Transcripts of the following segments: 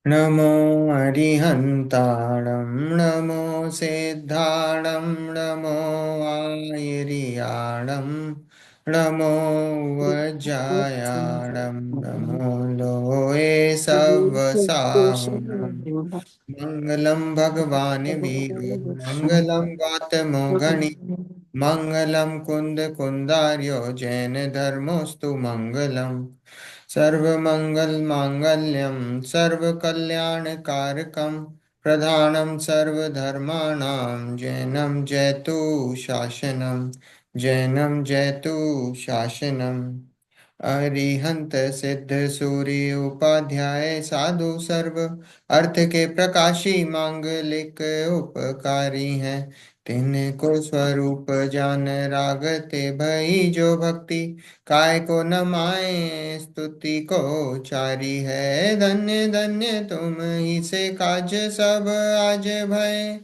नमो अरिहन्ताणं नमो सिद्धाणं नमो आयर्याणं नमो वज्रायाणं नमो लोये सवसाहुनं मङ्गलं भगवान् वीरो मङ्गलं वातमोघनि मङ्गलं कुन्दकुन्दार्यो जैनधर्मोऽस्तु मङ्गलम् सर्वमङ्गलमाङ्गल्यं सर्वकल्याणकारकं प्रधानं सर्वधर्माणां जैनं जयतु शासनम् अरिहंत सिद्ध सूर्य उपाध्याय साधु सर्व अर्थ के प्रकाशी मांगलिक उपकारी हैं तिनको स्वरूप जान रागते भई जो भक्ति काय को न माए स्तुति को चारी है धन्य धन्य तुम ही से काज सब आज भय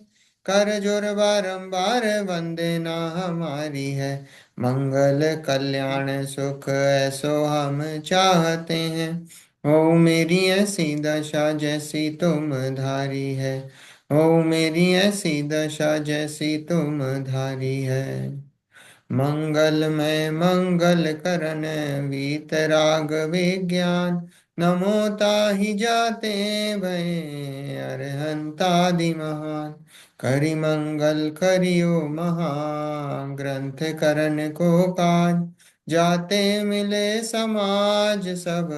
कर जोर बारंबार वंदना हमारी है मंगल कल्याण सुख ऐसो हम चाहते हैं हो मेरी ऐसी दशा जैसी तुम धारी है हो मेरी ऐसी दशा जैसी तुम धारी है मंगलमय मंगल करन वीतराग विज्ञान नमो ताहि जाते भय अरहंतादि महान करि मंगल करियो महाग्रंथ करण को काज जाते मिले समाज सब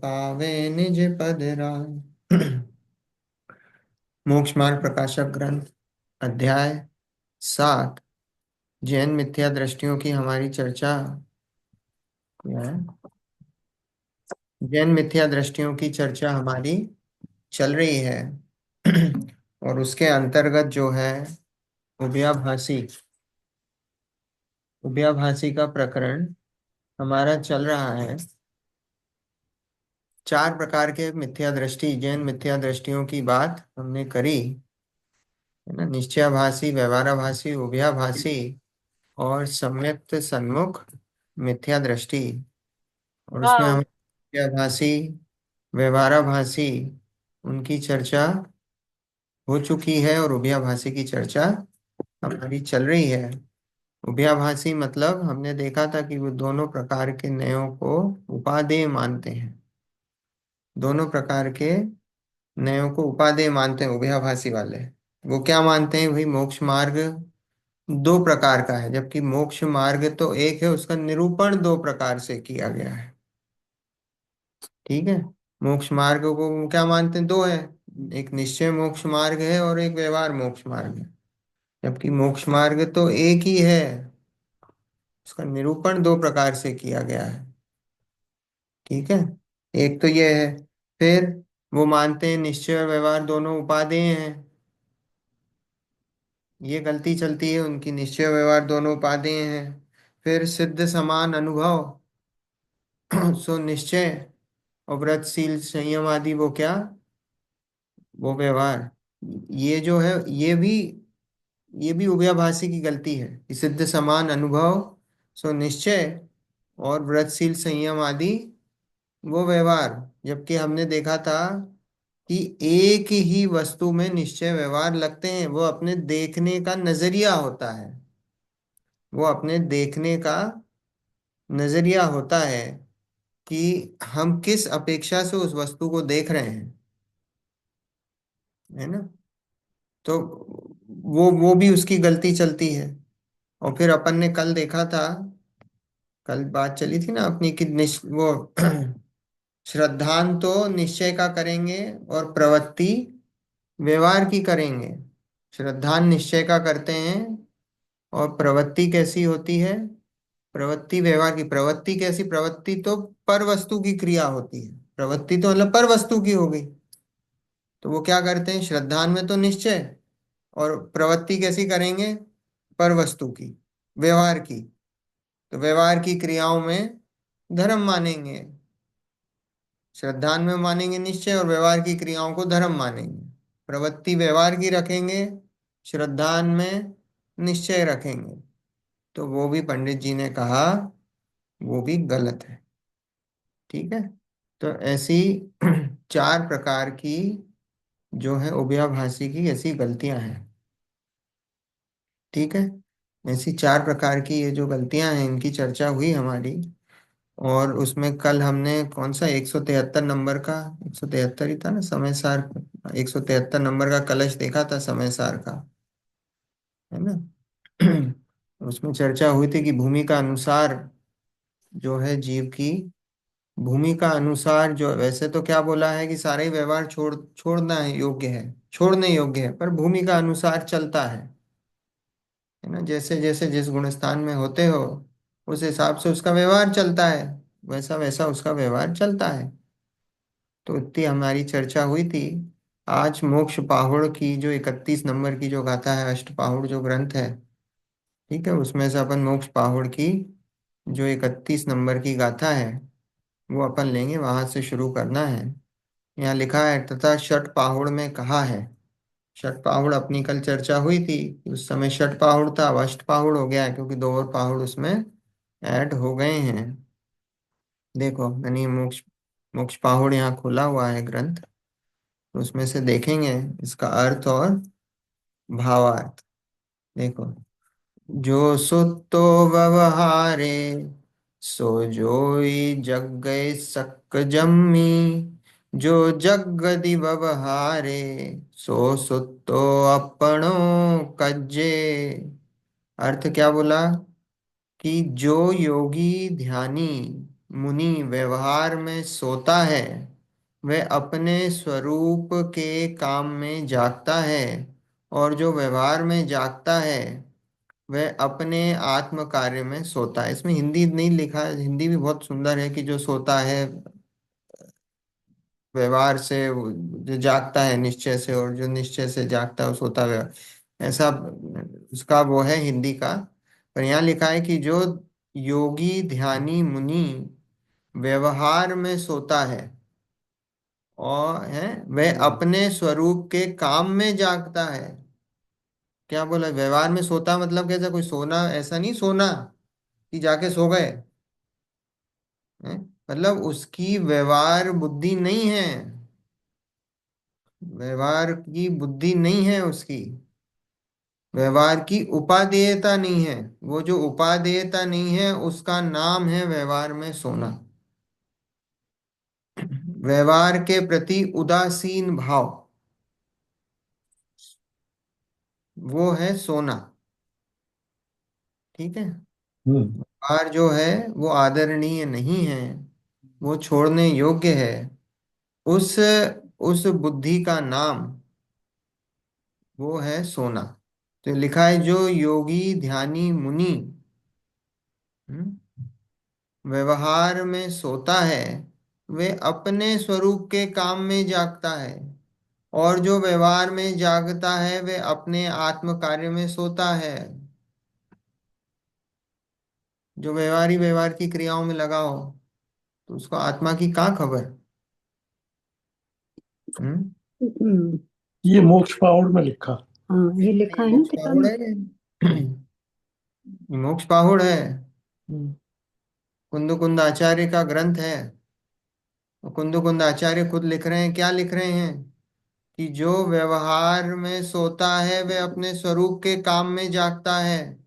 पावे निज पद राज। मोक्ष मार्ग प्रकाशक ग्रंथ अध्याय 7 जैन मिथ्या दृष्टियों की हमारी चर्चा क्या है। जैन मिथ्या दृष्टियों की चर्चा हमारी चल रही है और उसके अंतर्गत जो है उभयाभासी उभयाभासी का प्रकरण हमारा चल रहा है। चार प्रकार के मिथ्या दृष्टि जैन मिथ्या दृष्टियों की बात हमने करी है ना। निश्चयाभासी व्यवहाराभासी उभयाभासी और सम्यक्त सन्मुख मिथ्या दृष्टि। और उसमें हम हाँ। निश्चयाभासी व्यवहाराभासी उनकी चर्चा हो चुकी है और उभयाभासी की चर्चा हमारी चल रही है। उभयाभासी मतलब हमने देखा था कि वो दोनों प्रकार के न्यायों को उपादेय मानते हैं। दोनों प्रकार के न्यायों को उपादेय मानते हैं उभयाभासी वाले। वो क्या मानते हैं भाई मोक्ष मार्ग दो प्रकार का है जबकि मोक्ष मार्ग तो एक है उसका निरूपण दो प्रकार से किया गया है। ठीक है। मोक्ष मार्ग को वो क्या मानते हैं दो है। एक निश्चय मोक्ष मार्ग है और एक व्यवहार मोक्ष मार्ग है। जबकि मोक्ष मार्ग तो एक ही है उसका निरूपण दो प्रकार से किया गया है। ठीक है। एक तो ये है। फिर वो मानते हैं निश्चय और व्यवहार दोनों उपादेय हैं। ये गलती चलती है उनकी निश्चय और व्यवहार दोनों उपादेय हैं। फिर सिद्ध समान अनुभव सो निश्चय और व्रतशील संयम आदि वो क्या वो व्यवहार। ये जो है ये भी उभयाभासी की गलती है कि सिद्ध समान अनुभव सो निश्चय और व्रतशील संयम आदि वो व्यवहार। जबकि हमने देखा था कि एक ही वस्तु में निश्चय व्यवहार लगते हैं वो अपने देखने का नजरिया होता है। वो अपने देखने का नजरिया होता है कि हम किस अपेक्षा से उस वस्तु को देख रहे हैं। है ना। तो वो भी उसकी गलती चलती है। और फिर अपन ने कल देखा था कल बात चली थी ना अपनी कि वो श्रद्धान तो निश्चय का करेंगे और प्रवृत्ति व्यवहार की करेंगे। श्रद्धान निश्चय का करते हैं और प्रवृत्ति कैसी होती है प्रवृत्ति व्यवहार की। प्रवृत्ति कैसी प्रवृत्ति तो पर वस्तु की क्रिया होती है। प्रवृत्ति तो मतलब पर वस्तु की हो गई। तो वो क्या करते हैं श्रद्धान में तो निश्चय और प्रवृत्ति कैसी करेंगे पर वस्तु की व्यवहार की। तो व्यवहार की क्रियाओं में धर्म मानेंगे। श्रद्धान में मानेंगे निश्चय और व्यवहार की क्रियाओं को धर्म मानेंगे। प्रवृत्ति व्यवहार की रखेंगे श्रद्धान में निश्चय रखेंगे। तो वो भी पंडित जी ने कहा वो भी गलत है। ठीक है। तो ऐसी चार प्रकार की जो है उभयाभाषी की ऐसी गलतियां हैं। ठीक है। ऐसी चार प्रकार की ये जो गलतियां हैं इनकी चर्चा हुई हमारी। और उसमें कल हमने कौन सा 173 नंबर का, 173 ही था ना समय सार, 173 नंबर का कलश देखा था समय सार का, है ना। उसमें चर्चा हुई थी कि भूमि का अनुसार जो है जीव की, भूमि का अनुसार जो, वैसे तो क्या बोला है कि सारे ही व्यवहार छोड़ना है योग्य है, छोड़ने योग्य है, पर भूमि का अनुसार चलता है ना। जैसे जैसे जिस गुण स्थान में होते हो उस हिसाब से उसका व्यवहार चलता है, वैसा वैसा उसका व्यवहार चलता है। तो इतनी हमारी चर्चा हुई थी। आज मोक्ष पाहुड़ की जो 31 नंबर की जो गाथा है, अष्ट पाहुड़ जो ग्रंथ है, ठीक है, उसमें से अपन मोक्ष पाहुड़ की जो 31 नंबर की गाथा है वो अपन लेंगे, वहां से शुरू करना है। यहाँ लिखा है, तथा षट पहाड़ में कहा है। षट पहाड़ अपनी कल चर्चा हुई थी, उस समय षट पहाड़ था, अब अष्ट पहाड़ हो गया है क्योंकि दो और पहाड़ उसमें ऐड हो गए हैं। देखो मैंने ये मोक्ष मोक्ष पहाड़ यहाँ खोला हुआ है ग्रंथ, तो उसमें से देखेंगे इसका अर्थ और भावार्थ। देखो, जो सुतो व्यवहारे सो जोई जग गए सक जम्मी, जो जगदि व्यवहारे सो सुतो अपनो कज्जे। अर्थ क्या बोला कि जो योगी ध्यानी मुनि व्यवहार में सोता है वह अपने स्वरूप के काम में जागता है, और जो व्यवहार में जागता है वह अपने आत्म कार्य में सोता है। इसमें हिंदी नहीं लिखा है, हिंदी भी बहुत सुंदर है कि जो सोता है व्यवहार से, जो जागता है निश्चय से, और जो निश्चय से जागता है वो सोता है व्यवहार, ऐसा उसका वो है हिंदी का। पर यहाँ लिखा है कि जो योगी ध्यानी मुनि व्यवहार में सोता है और है वह अपने स्वरूप के काम में जागता है। क्या बोला, व्यवहार में सोता मतलब कैसा, कोई सोना ऐसा नहीं सोना कि जाके सो गए, हैं? मतलब उसकी व्यवहार बुद्धि नहीं है, व्यवहार की बुद्धि नहीं है उसकी, व्यवहार की उपादेयता नहीं है। वो जो उपादेयता नहीं है उसका नाम है व्यवहार में सोना। व्यवहार के प्रति उदासीन भाव, वो है सोना। ठीक है। व्यवहार जो है वो आदरणीय नहीं है, वो छोड़ने योग्य है। उस उस बुद्धि का नाम वो है सोना। तो लिखा है, जो योगी ध्यानी मुनि हम्म, व्यवहार में सोता है वे अपने स्वरूप के काम में जागता है, और जो व्यवहार में जागता है वे अपने आत्म कार्य में सोता है। जो व्यवहारी व्यवहार की क्रियाओं में लगा हो तो उसको आत्मा की कहाँ खबर। हम्म। हम्म, ये मोक्ष पाउड में लिखा। हाँ, ये लिखा ये है ना मोक्ष किताब पाहुड़ में। है, ये मोक्ष पाहुड़ है, हम्म, कुंद कुंद आचार्य का ग्रंथ है। कुंद कुंद आचार्य खुद लिख रहे हैं, क्या लिख रहे हैं कि जो व्यवहार में सोता है वह अपने स्वरूप के काम में जागता है,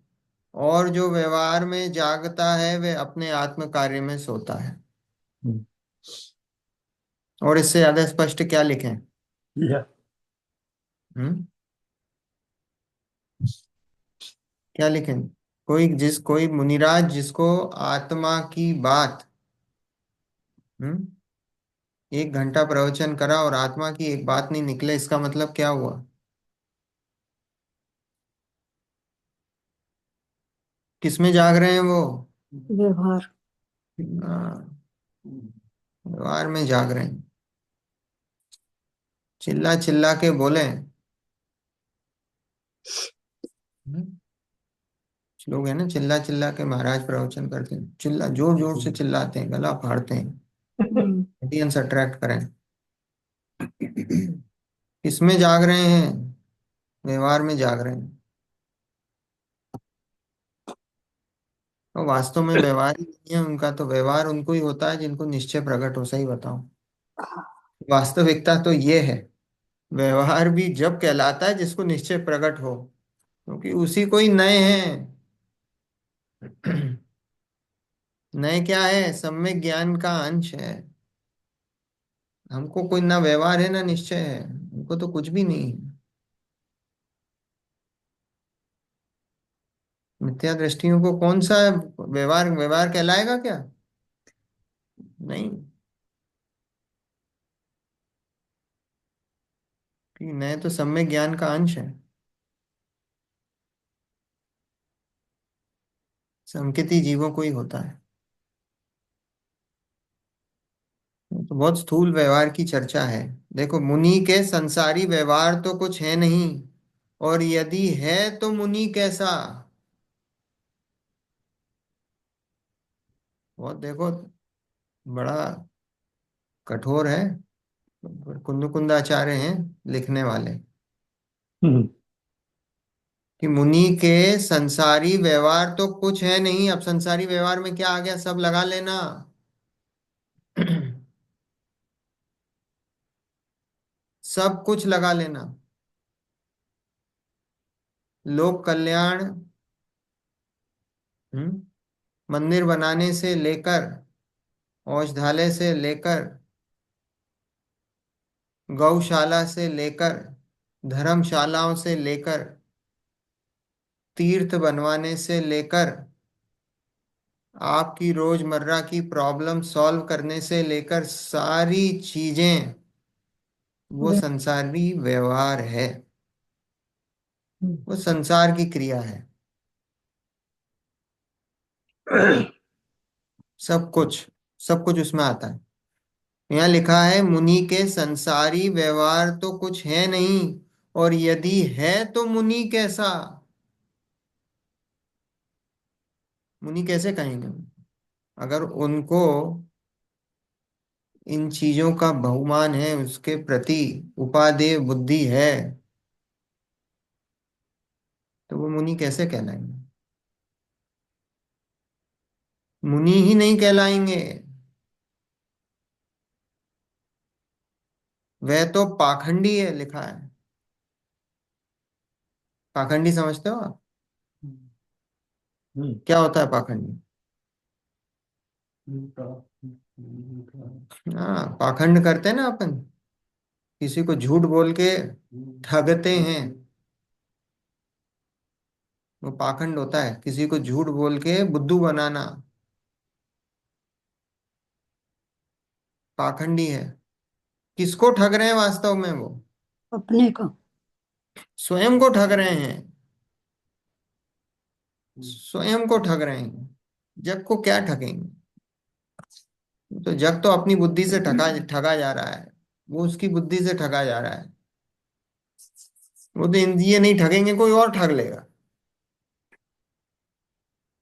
और जो व्यवहार में जागता है वह अपने आत्म कार्य में सोता है। हम्म, और इससे ज्यादा स्पष्ट क्या लिखें। यह हम्म। क्या लिखें। कोई मुनिराज जिसको आत्मा की बात, हम्म, 1 घंटा प्रवचन करा और आत्मा की एक बात नहीं निकले, इसका मतलब क्या हुआ। किसमें जाग रहे हैं वो। व्यवहार। हाँ, व्यवहार में जाग रहे हैं। चिल्ला चिल्ला के बोले। कुछ लोग हैं ना, चिल्ला चिल्ला के महाराज प्रवचन करते हैं, चिल्ला जोर जोर से चिल्लाते हैं, गला फाड़ते हैं, ऑडियंस अट्रैक्ट करें। किसमें जाग रहे हैं, व्यवहार में जाग रहे हैं। और वास्तव में व्यवहार ही नहीं है उनका, तो व्यवहार उनको ही होता है जिनको निश्चय प्रकट हो, सही बताऊं। वास्तविकता तो ये है, व्यवहार भी जब कहलाता है जिसको निश्चय प्रकट हो, क्योंकि उसी को ही नए हैं। नए क्या है, सम्यक ज्ञान का अंश है। हमको कोई ना व्यवहार है ना निश्चय है, हमको तो कुछ भी नहीं है। मिथ्या दृष्टियों को कौन सा व्यवहार व्यवहार कहलाएगा क्या? नहीं, कि नए तो सम्यक ज्ञान का अंश है। संकेती जीवों को ही होता है। तो बहुत स्थूल व्यवहार की चर्चा है। देखो, मुनि के संसारी व्यवहार तो कुछ है नहीं, और यदि है तो मुनि कैसा। बहुत देखो, बड़ा कठोर है। कुंद आचार्य हैं लिखने वाले, हम्म, कि मुनि के संसारी व्यवहार तो कुछ है नहीं। अब संसारी व्यवहार में क्या आ गया, सब लगा लेना। सब कुछ लगा लेना। लोक कल्याण, हम्म, मंदिर बनाने से लेकर, औषधालय से लेकर, गौशाला से लेकर, धर्मशालाओं से लेकर, तीर्थ बनवाने से लेकर, आपकी रोजमर्रा की प्रॉब्लम सॉल्व करने से लेकर, सारी चीजें वो हम्म, संसारी व्यवहार है। वो संसार की क्रिया है। सब कुछ, सब कुछ उसमें आता है। यहाँ लिखा है, मुनि के संसारी व्यवहार तो कुछ है नहीं, और यदि है तो मुनि कैसा। मुनि कैसे कहेंगे अगर उनको इन चीजों का बहुमान है, उसके प्रति उपादेय बुद्धि है, तो वो मुनि कैसे कहलाएंगे? मुनि ही नहीं कहलाएंगे। वह तो पाखंडी है, लिखा है। पाखंडी समझते हो आप? हम्म, क्या होता है पाखंडी? हाँ, पाखंड करते हैं ना अपन, किसी को झूठ बोल के ठगते हैं। वो पाखंड होता है, किसी को झूठ बोल के बुद्धू बनाना पाखंडी है। किसको ठग रहे हैं वास्तव में वो? अपने को। स्वयं को ठग रहे हैं। स्वयं को ठग रहे हैं। जग को क्या ठगेंगे? तो जग तो अपनी बुद्धि से ठगा ठगा जा रहा है। वो उसकी बुद्धि से ठगा जा रहा है। वो तो ये नहीं ठगेंगे, कोई और ठग लेगा।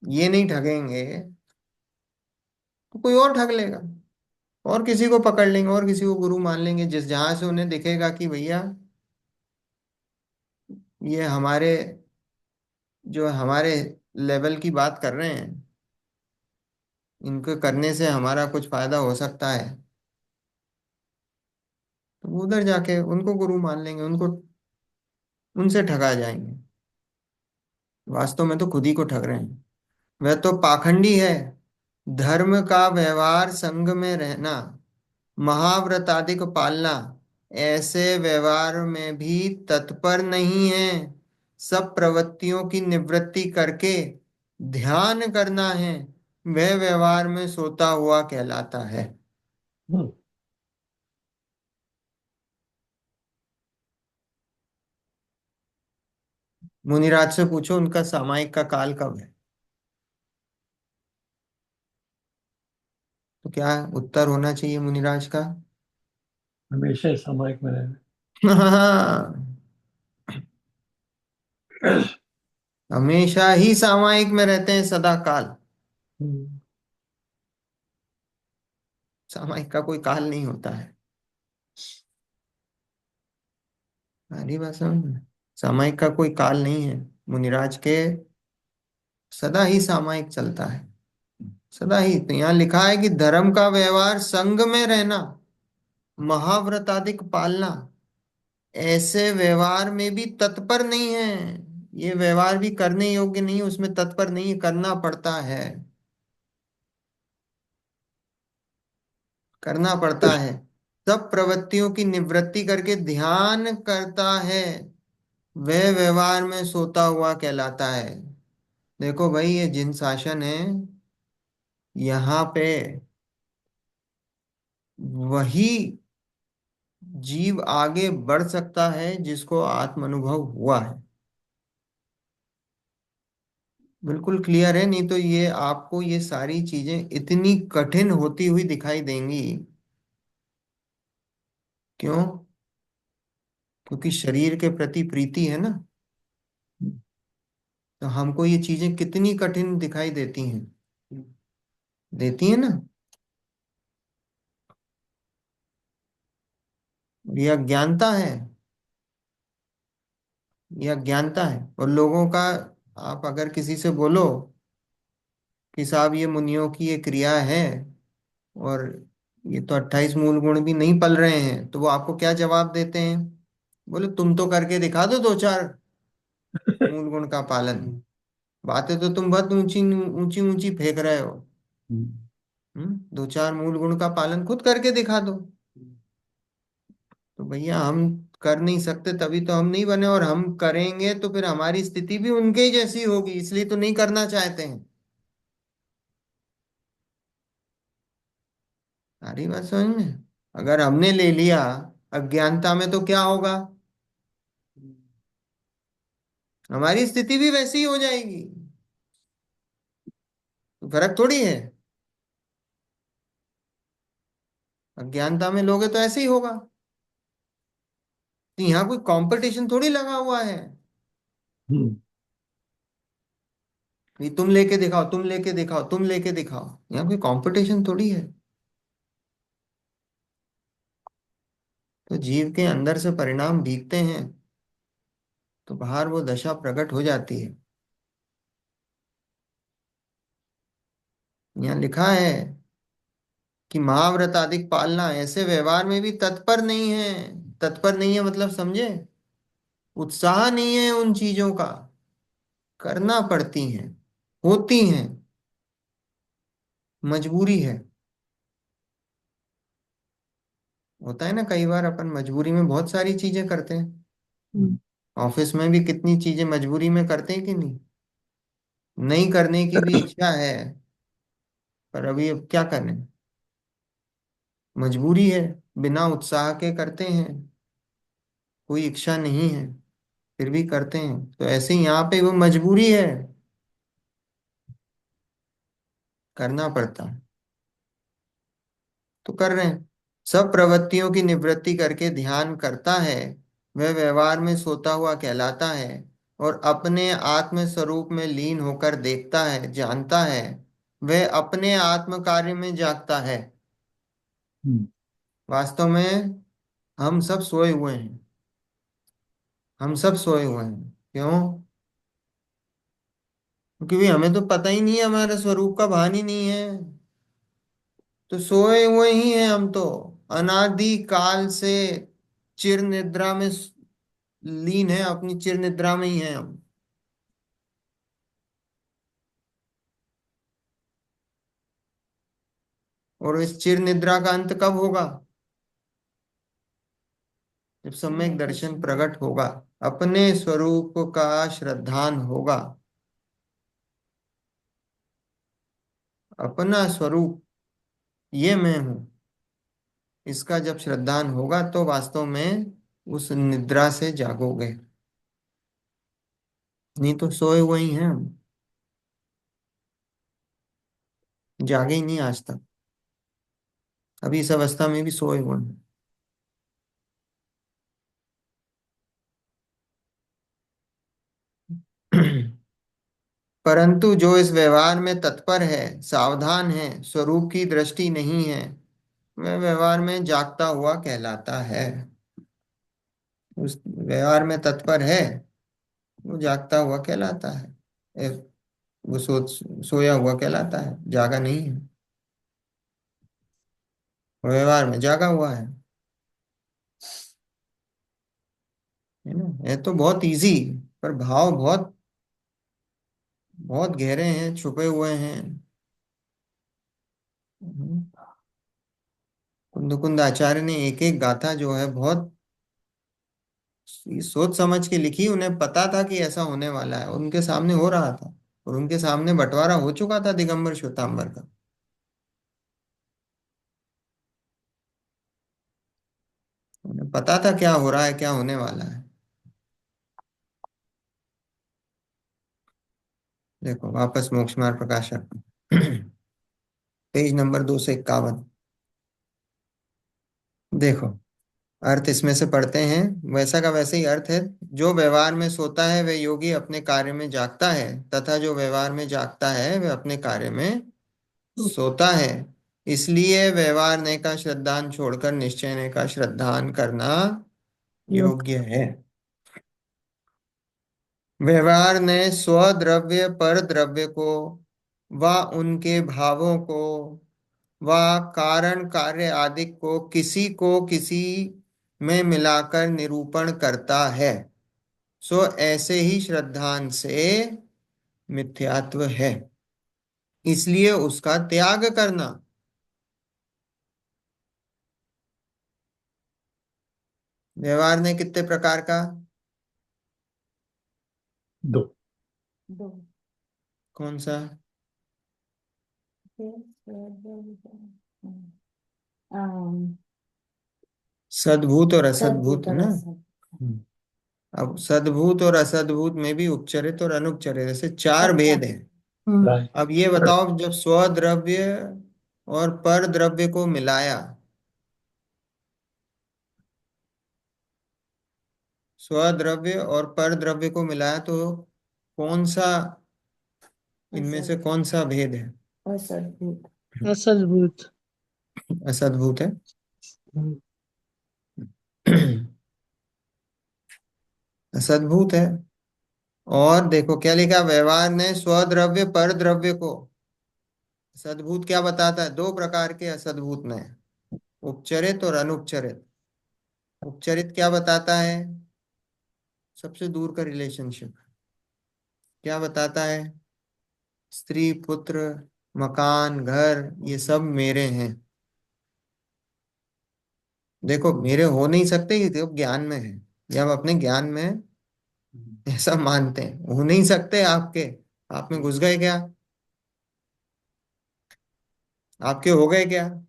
ये नहीं ठगेंगे तो कोई और ठग लेगा, और किसी को पकड़ लेंगे, और किसी को गुरु मान लेंगे, जिस जहां से उन्हें दिखेगा कि भैया ये हमारे, जो हमारे लेवल की बात कर रहे हैं, इनको करने से हमारा कुछ फायदा हो सकता है, तो वो उधर जाके उनको गुरु मान लेंगे, उनको, उनसे ठगा जाएंगे। वास्तव में तो खुद ही को ठग रहे हैं। वह तो पाखंडी है। धर्म का व्यवहार, संग में रहना, महाव्रत आदि को पालना, ऐसे व्यवहार में भी तत्पर नहीं है। सब प्रवृत्तियों की निवृत्ति करके ध्यान करना है, वह व्यवहार में सोता हुआ कहलाता है। हम्म, मुनिराज से पूछो उनका सामायिक का काल कब है, तो क्या उत्तर होना चाहिए मुनिराज का? हमेशा ही सामायिक में रहना। हमेशा ही सामायिक में रहते हैं, सदा काल। हम्म, सामायिक का कोई काल नहीं होता है। हमारी भाषा में सामायिक का कोई काल नहीं है। मुनिराज के सदा ही सामायिक चलता है, सदा ही। तो यहाँ लिखा है कि धर्म का व्यवहार संग में रहना, महाव्रतादिक पालना, ऐसे व्यवहार में भी तत्पर नहीं है। ये व्यवहार भी करने योग्य नहीं है, उसमें तत्पर नहीं है, करना पड़ता है, करना पड़ता है। सब प्रवृत्तियों की निवृत्ति करके ध्यान करता है, वह व्यवहार में सोता हुआ कहलाता है। देखो भाई, ये जिन शासन है, यहाँ पे वही जीव आगे बढ़ सकता है जिसको आत्म अनुभव हुआ है। बिल्कुल क्लियर है, नहीं तो ये आपको ये सारी चीजें इतनी कठिन होती हुई दिखाई देंगी। क्यों? क्योंकि शरीर के प्रति प्रीति है ना, तो हमको ये चीजें कितनी कठिन दिखाई देती हैं, देती है ना। ये अज्ञानता है, ये अज्ञानता है। और लोगों का, आप अगर किसी से बोलो कि साहब ये मुनियों की ये क्रिया है, और ये तो 28 मूल गुण भी नहीं पल रहे हैं, तो वो आपको क्या जवाब देते हैं? बोले तुम तो करके दिखा दो दो चार मूल गुण का पालन। बातें तो तुम बहुत ऊंची ऊंची ऊंची फेंक रहे हो। दो चार मूल गुण का पालन खुद करके दिखा दो। तो भैया हम कर नहीं सकते, तभी तो हम नहीं बने, और हम करेंगे तो फिर हमारी स्थिति भी उनके ही जैसी होगी, इसलिए तो नहीं करना चाहते हैं। सारी बात समझ में? अगर हमने ले लिया अज्ञानता में, तो क्या होगा? हमारी स्थिति भी वैसी ही हो जाएगी। तो फर्क थोड़ी है, अज्ञानता में लोगे तो ऐसे ही होगा। तो यहाँ कोई कंपटीशन थोड़ी लगा हुआ है हम्म। कि तुम लेके दिखाओ, तुम लेके दिखाओ, तुम लेके दिखाओ। यहाँ कोई कंपटीशन थोड़ी है। तो जीव के अंदर से परिणाम दिखते हैं, तो बाहर वो दशा प्रकट हो जाती है। यहाँ लिखा है कि महाव्रत आदि पालना, ऐसे व्यवहार में भी तत्पर नहीं है। तत्पर नहीं है मतलब समझे? उत्साह नहीं है उन चीजों का, करना पड़ती हैं, होती हैं, मजबूरी है। होता है ना, कई बार अपन मजबूरी में बहुत सारी चीजें करते हैं। ऑफिस में भी कितनी चीजें मजबूरी में करते हैं कि नहीं? नहीं करने की भी इच्छा है, पर अभी अब क्या करें, मजबूरी है। बिना उत्साह के करते हैं, कोई इच्छा नहीं है, फिर भी करते हैं। तो ऐसे ही यहाँ पे वो मजबूरी है, करना पड़ता है, तो कर रहे हैं। सब प्रवृत्तियों की निवृत्ति करके ध्यान करता है, वह व्यवहार में सोता हुआ कहलाता है, और अपने आत्म स्वरूप में लीन होकर देखता है, जानता है, वह अपने आत्म कार्य में जागता है। हम्म। वास्तव में हम सब सोए हुए हैं, हम सब सोए हुए हैं। क्यों? क्योंकि भाई हमें तो पता ही नहीं है, हमारे स्वरूप का भान ही नहीं है। तो सोए हुए ही हैं हम तो, अनादि काल से चिर निद्रा में लीन है, अपनी चिर निद्रा में ही है हम। और इस चिर निद्रा का अंत कब होगा? जब सम्यक दर्शन प्रकट होगा, अपने स्वरूप का श्रद्धान होगा। अपना स्वरूप, ये मैं हूं, इसका जब श्रद्धान होगा तो वास्तव में उस निद्रा से जागोगे। नहीं तो सोए हुए ही हैं हम, जागे ही नहीं आज तक, अभी इस अवस्था में भी सोए हुए हैं। परंतु जो इस व्यवहार में तत्पर है, सावधान है, स्वरूप की दृष्टि नहीं है, वह व्यवहार में जागता हुआ कहलाता है। उस व्यवहार में तत्पर है, वो जागता हुआ कहलाता है। वो सोया हुआ कहलाता है, जागा नहीं है। व्यवहार में जागा हुआ है ना। है तो बहुत इजी, पर भाव बहुत बहुत गहरे हैं, छुपे हुए हैं। हम्म। कुंद आचार्य ने एक एक गाथा जो है बहुत सोच समझ के लिखी। उन्हें पता था कि ऐसा होने वाला है, उनके सामने हो रहा था, और उनके सामने बंटवारा हो चुका था दिगंबर श्वेतांबर का। उन्हें पता था क्या हो रहा है, क्या होने वाला है। देखो वापस मोक्ष मार्ग प्रकाशक पेज नंबर 251। देखो, अर्थ इसमें से पढ़ते हैं। वैसा का वैसे ही अर्थ है। जो व्यवहार में सोता है वह योगी अपने कार्य में जागता है, तथा जो व्यवहार में जागता है वह अपने कार्य में सोता है। इसलिए व्यवहार ने का श्रद्धान छोड़कर निश्चय ने का श्रद्धान करना योग। योग्य है। व्यवहार ने स्वद्रव्य पर द्रव्य को व उनके भावों को व कारण कार्य आदि को किसी में मिलाकर निरूपण करता है। सो ऐसे ही श्रद्धांत से मिथ्यात्व है, इसलिए उसका त्याग करना। व्यवहार ने कितने प्रकार का? दो। दो। कौन सा? अम, सद्भूत और असद्भूत सद्भूत है और ना। असत। हम्म, अब सद्भूत और असद्भूत में भी उपचरित और अनुपचरित ऐसे चार अच्छा। भेद हैं। राइट। अब ये बताओ, जब स्वद्रव्य और पर द्रव्य को मिलाया, स्वद्रव्य और पर द्रव्य को मिलाया, तो कौन सा, इनमें से असत। कौन सा भेद है? असद्भूत। असद्भुत। असद्भूत है। हम्म, असद्भूत है। और देखो क्या लिखा, व्यवहार ने स्वद्रव्य पर द्रव्य को। सद्भूत क्या बताता है? दो प्रकार के असद्भूत में, उपचरित और अनुपचरित। उपचरित क्या बताता है? सबसे दूर का रिलेशनशिप। क्या बताता है? स्त्री पुत्र मकान घर ये सब मेरे हैं। देखो मेरे हो नहीं सकते, ये तो ज्ञान में है। ये हम अपने ज्ञान में ऐसा मानते हैं, हो नहीं सकते आपके। आप में घुस गए क्या? आपके हो गए क्या?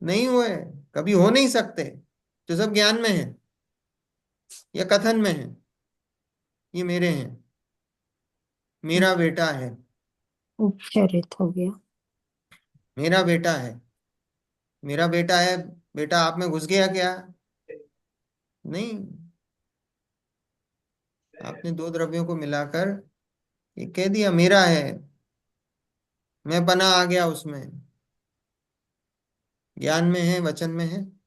नहीं हुए। कभी हो नहीं सकते। तो सब ज्ञान में है या कथन में है। ये मेरे हैं, मेरा बेटा है, उपचरित हो गया। मेरा बेटा है, मेरा बेटा है। बेटा आप में घुस गया क्या? नहीं। आपने दो द्रव्यों को मिलाकर ये कह दिया मेरा है, मैं बना आ गया उसमें। ज्ञान में है, वचन में है।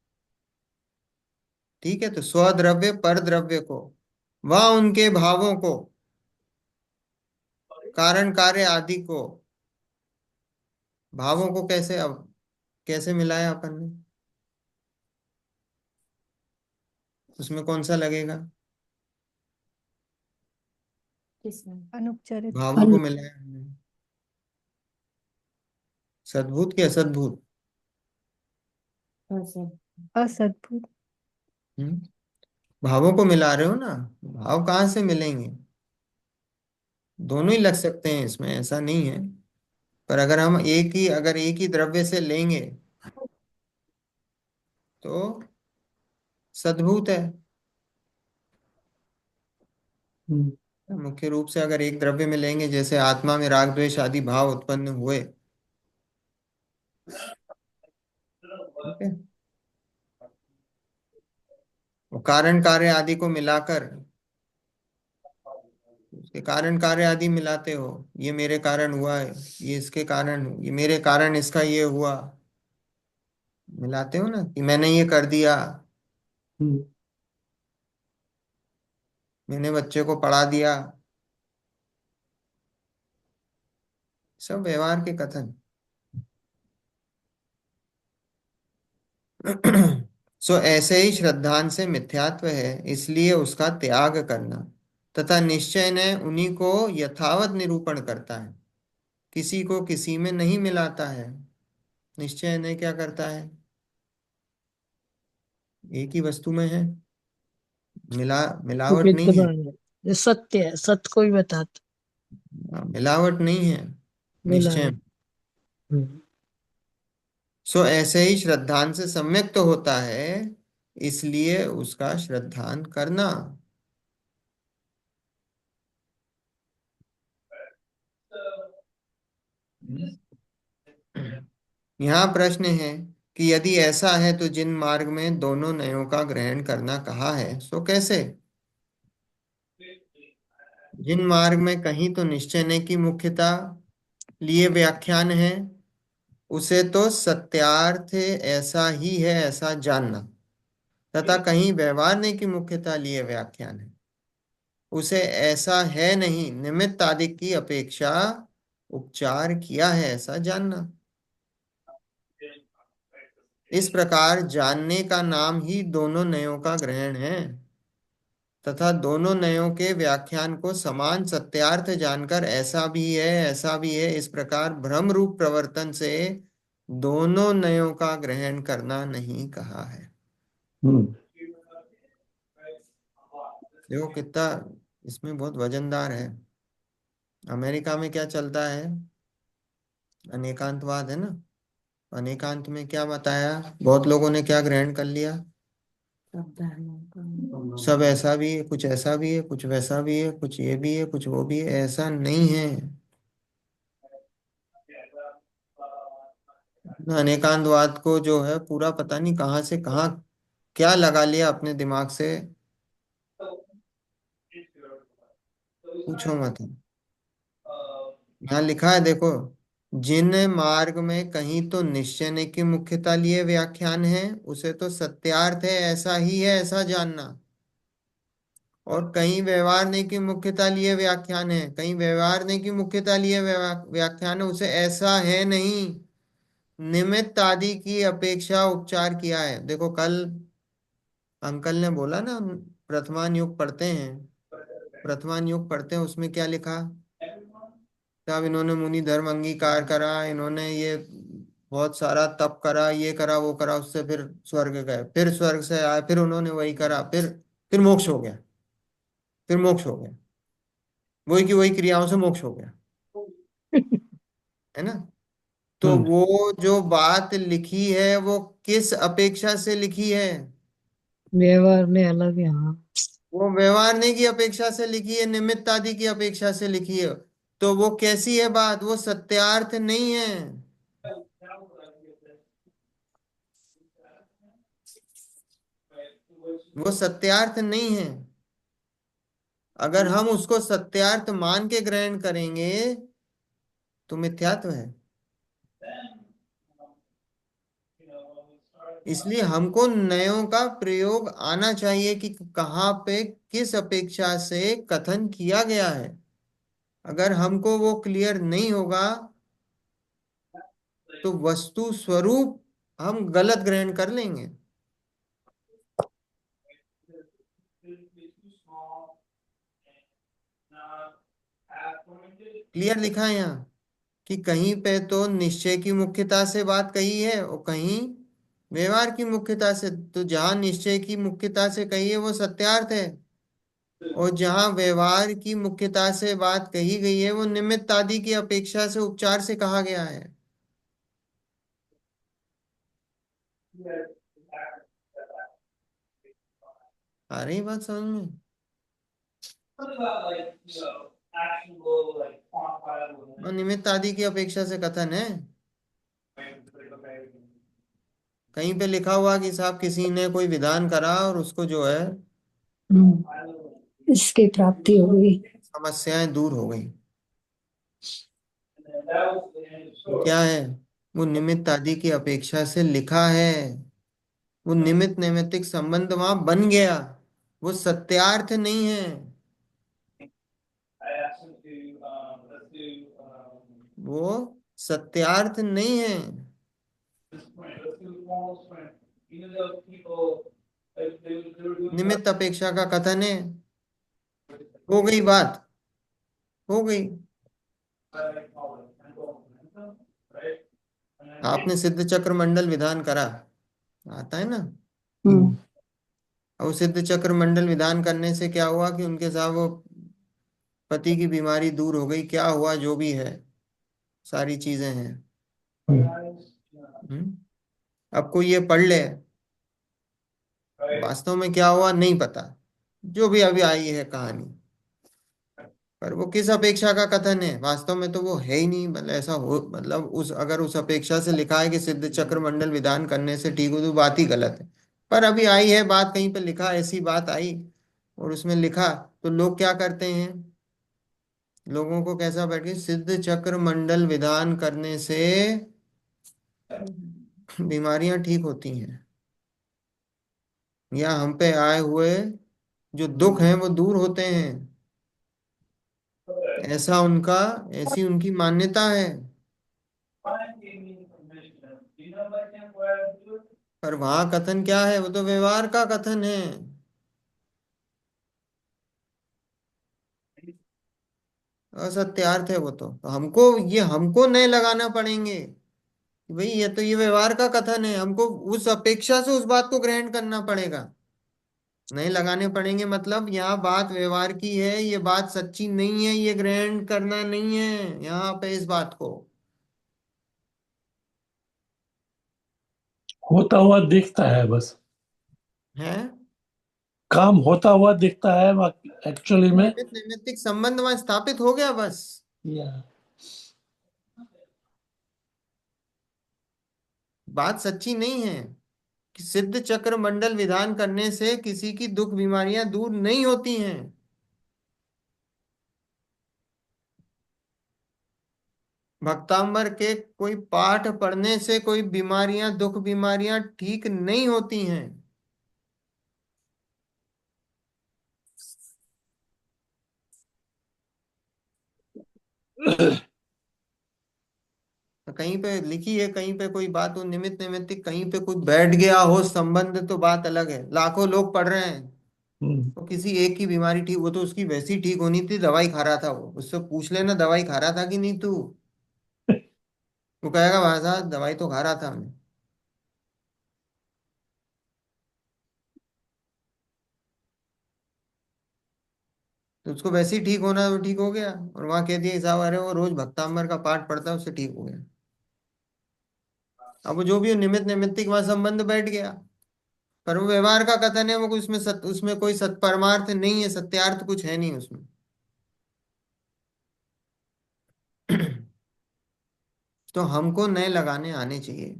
ठीक है, तो स्वद्रव्य पर द्रव्य को व उनके भावों को, कारण कार्य आदि को, भावों को कैसे, अब कैसे मिलाया अपन ने? उसमें कौन सा लगेगा? किसमें? अनुपचरित। भावों को मिलाया हमने। सद्भूत की असद्भूत? असत। असद्भुत। हम्म? भावों को मिला रहे हो ना। भाव कहाँ से मिलेंगे? दोनों ही लग सकते हैं इसमें, ऐसा नहीं है। पर अगर हम अगर एक ही द्रव्य से लेंगे तो सद्भूत है। हम्म, मुख्य रूप से अगर एक द्रव्य में लेंगे, जैसे आत्मा में राग द्वेष आदि भाव उत्पन्न हुए, ठीक है, वो कारण कार्य आदि को मिलाकर, उसके कारण कार्य आदि मिलाते हो। ये मेरे कारण हुआ है, ये इसके कारण, ये मेरे कारण इसका ये हुआ। मिलाते हो ना कि मैंने ये कर दिया, हम्म, मैंने बच्चे को पढ़ा दिया, सब व्यवहार के कथन। सो ऐसे ही श्रद्धांत से मिथ्यात्व है, इसलिए उसका त्याग करना तथा निश्चय ने उन्हीं को यथावत निरूपण करता है, किसी को किसी में नहीं मिलाता है। निश्चय ने क्या करता है? एक ही वस्तु में है, मिलावट नहीं है। विद्यमान है, ये सत्य है, सत्य को ही बताता। मिलावट नहीं है निश्चय। मिलावट। हम्म। सो ऐसे ही श्रद्धान से सम्यक तो होता है, इसलिए उसका श्रद्धान करना। यहाँ प्रश्न है कि यदि ऐसा है तो जिन मार्ग में दोनों नयों का ग्रहण करना कहा है सो कैसे? जिन मार्ग में कहीं तो निश्चय ने की मुख्यता लिए व्याख्यान है, उसे तो सत्यार्थ ऐसा ही है ऐसा जानना, तथा कहीं व्यवहार की मुख्यता लिए व्याख्यान है, उसे ऐसा है नहीं निमित्त आदि की अपेक्षा उपचार किया है ऐसा जानना। इस प्रकार जानने का नाम ही दोनों नयों का ग्रहण है, तथा दोनों नयों के व्याख्यान को समान सत्यार्थ जानकर ऐसा भी है ऐसा भी है इस प्रकार भ्रम रूप प्रवर्तन से दोनों नयों का ग्रहण करना नहीं कहा है। हम्म। देखो कितना इसमें बहुत वजनदार है। अमेरिका में क्या चलता है? अनेकांतवाद है ना। अनेकांत में क्या बताया? बहुत लोगों ने क्या ग्रहण कर लिया? सब ऐसा भी है, कुछ ऐसा भी है, कुछ वैसा भी है, कुछ ये भी है, कुछ वो भी है। ऐसा नहीं है। अनेकांतवाद को जो है पूरा पता नहीं कहाँ से कहाँ क्या लगा लिया अपने दिमाग से, पूछो मत। यहाँ लिखा है देखो, जिन मार्ग में कहीं तो निश्चय ने की मुख्यता लिए व्याख्यान है, उसे तो सत्यार्थ है ऐसा ही है ऐसा जानना, और कहीं व्यवहार ने की मुख्यता लिए व्याख्यान है, कहीं व्यवहार ने की मुख्यता लिए व्याख्यान है, उसे ऐसा है नहीं निमित्त आदि की अपेक्षा उपचार किया है। देखो कल अंकल ने बोला ना, हम प्रथमान युग पढ़ते हैं, प्रथमान युग पढ़ते हैं, उसमें क्या लिखा? तब इन्होंने मुनि धर्म अंगीकार करा, इन्होंने ये बहुत सारा तप करा, ये करा वो करा, उससे फिर स्वर्ग गए, फिर स्वर्ग से आए, फिर उन्होंने वही करा, फिर मोक्ष हो गया, फिर मोक्ष हो गया, वही की वही क्रियाओं से मोक्ष हो गया, है ना। तो हम्म। वो जो बात लिखी है वो किस अपेक्षा से लिखी है? व्यवहार में अलग है, हाँ। वो व्यवहार नहीं की अपेक्षा से लिखी है, निमित्त आदि की अपेक्षा से लिखी है। तो वो कैसी है बात? वो सत्यार्थ नहीं है। वो सत्यार्थ नहीं है। अगर हम उसको सत्यार्थ मान के ग्रहण करेंगे तो मिथ्यात्व है। इसलिए हमको नयों का प्रयोग आना चाहिए कि कहाँ पे किस अपेक्षा से कथन किया गया है। अगर हमको वो क्लियर नहीं होगा तो वस्तु स्वरूप हम गलत ग्रहण कर लेंगे। क्लियर लिखा है यहाँ कि कहीं पे तो निश्चय की मुख्यता से बात कही है और कहीं व्यवहार की मुख्यता से। तो जहां निश्चय की मुख्यता से कही है वो सत्यार्थ है, और जहां व्यवहार की मुख्यता से बात कही गई है वो निमित्त आदि की अपेक्षा से उपचार से कहा गया है। आ रही बात समझ में? और निमित्त आदि की अपेक्षा से कथन है। कहीं पे लिखा हुआ कि साहब किसी ने कोई विधान करा और उसको जो है इसकी प्राप्ति हो गई। समस्याएं दूर हो गई। तो क्या है? वो निमित्त आदि की अपेक्षा से लिखा है। वो निमित्त नैमित्तिक संबंध वहां बन गया, वो सत्यार्थ नहीं है। वो सत्यार्थ नहीं है। निमित्त अपेक्षा का कथन है। हो गई बात, हो गई। आपने सिद्ध चक्र मंडल विधान करा, आता है ना। हम्म। और सिद्ध चक्र मंडल विधान करने से क्या हुआ कि उनके साथ वो पति की बीमारी दूर हो गई, क्या हुआ जो भी है, सारी चीजें हैं। हम्म? अब कोई ये पढ़ ले, वास्तव में क्या हुआ नहीं पता, जो भी अभी आई है कहानी। पर वो किस अपेक्षा का कथन है, वास्तव में तो वो है ही नहीं। मतलब ऐसा हो, मतलब उस अगर उस अपेक्षा से लिखा है कि सिद्ध चक्र मंडल विधान करने से ठीक हो, तो बात ही गलत है। पर अभी आई है बात, कहीं पे लिखा, ऐसी बात आई और उसमें लिखा, तो लोग क्या करते हैं, लोगों को कैसा बैठ के सिद्ध चक्र मंडल विधान करने से बीमारियां ठीक होती हैं, या हम पे आए हुए जो दुख हैं वो दूर होते हैं, ऐसा उनका, ऐसी उनकी मान्यता है। पर वहां कथन क्या है, वो तो व्यवहार का कथन है। असत्यार्थ है वो तो हमको, ये हमको नए लगाना पड़ेंगे कि भाई ये तो ये व्यवहार का कथन है, हमको उस अपेक्षा से उस बात को ग्रहण करना पड़ेगा। नए लगाने पड़ेंगे मतलब यहाँ बात व्यवहार की है, ये बात सच्ची नहीं है, ये ग्रहण करना नहीं है यहाँ पे इस बात को। होता हुआ दिखता है बस। है काम होता हुआ दिखता है, एक्चुअली में। निमित्त नैमित्तिक संबंध वहां स्थापित हो गया बस। या बात सच्ची नहीं है कि सिद्ध चक्र मंडल विधान करने से किसी की दुख बीमारियां दूर नहीं होती हैं। भक्तांबर के कोई पाठ पढ़ने से कोई बीमारियां, दुख बीमारियां ठीक नहीं होती हैं। तो कहीं पे लिखी है, कहीं पे कोई बात हो निमित्त नैमित्तिक, कहीं पे कुछ बैठ गया हो संबंध, तो बात अलग है। लाखों लोग पढ़ रहे हैं, हम्म, तो किसी एक की बीमारी ठीक, वो तो उसकी वैसी ठीक होनी थी, दवाई खा रहा था वो, उससे पूछ लेना दवाई खा रहा था कि नहीं तू। वो कहेगा भाई साहब दवाई तो खा रहा था मैं। तो उसको वैसे ही ठीक होना, तो ठीक हो गया। और वहां कह दिया साहब अरे वो रोज भक्तांबर का पाठ पढ़ता है उससे ठीक हो गया। अब वो जो भी हो, निमित्त नैमित्तिक वहां संबंध बैठ गया। पर वो व्यवहार का कथन है, वो कोई उसमें उसमें कोई सत परमार्थ नहीं है, सत्यार्थ कुछ है नहीं उसमें। तो हमको नए लगाने आने चाहिए।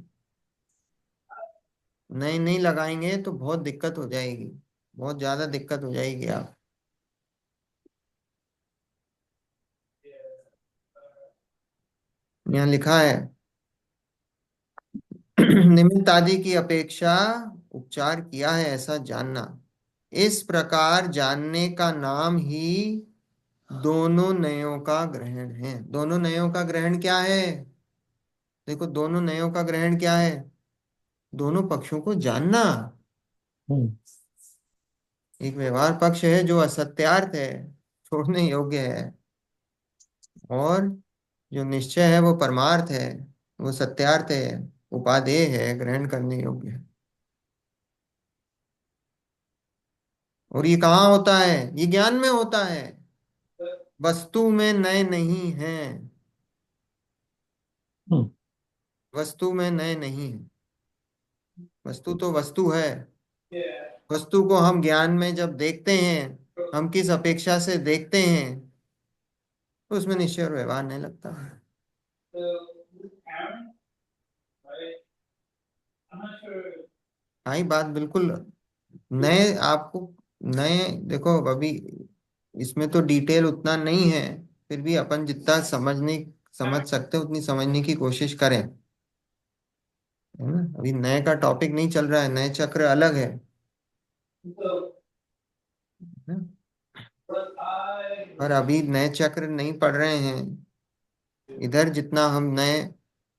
नए नहीं लगाएंगे तो बहुत दिक्कत हो जाएगी, बहुत ज्यादा दिक्कत हो जाएगी। आप यहाँ लिखा है निमित्त आदि की अपेक्षा उपचार किया है ऐसा जानना, इस प्रकार जानने का नाम ही दोनों नयों का ग्रहण है। दोनों नयों का ग्रहण क्या है, देखो दोनों नयों का ग्रहण क्या है, दोनों पक्षों को जानना। हम्म, एक व्यवहार पक्ष है जो असत्यार्थ है, छोड़ने योग्य है, और जो निश्चय है वो परमार्थ है, वो सत्यार्थ है, उपादेय है, ग्रहण करने योग्य है। और ये कहाँ होता है, ये ज्ञान में होता है, वस्तु में नए नहीं है। हम्म, वस्तु में नए नहीं है, वस्तु तो वस्तु है। वस्तु को हम ज्ञान में जब देखते हैं, हम किस अपेक्षा से देखते हैं, तो उसमें निश्चय और व्यवहार नहीं लगता। हाँ, ये बात बिल्कुल। नए आपको, नए देखो अभी इसमें तो डिटेल उतना नहीं है, फिर भी अपन जितना समझ सकते हैं उतनी समझने की कोशिश करें, है ना। अभी नए का टॉपिक नहीं चल रहा है, नए चक्र अलग है ना? और अभी नए चक्र नहीं पढ़ रहे हैं, इधर जितना हम नए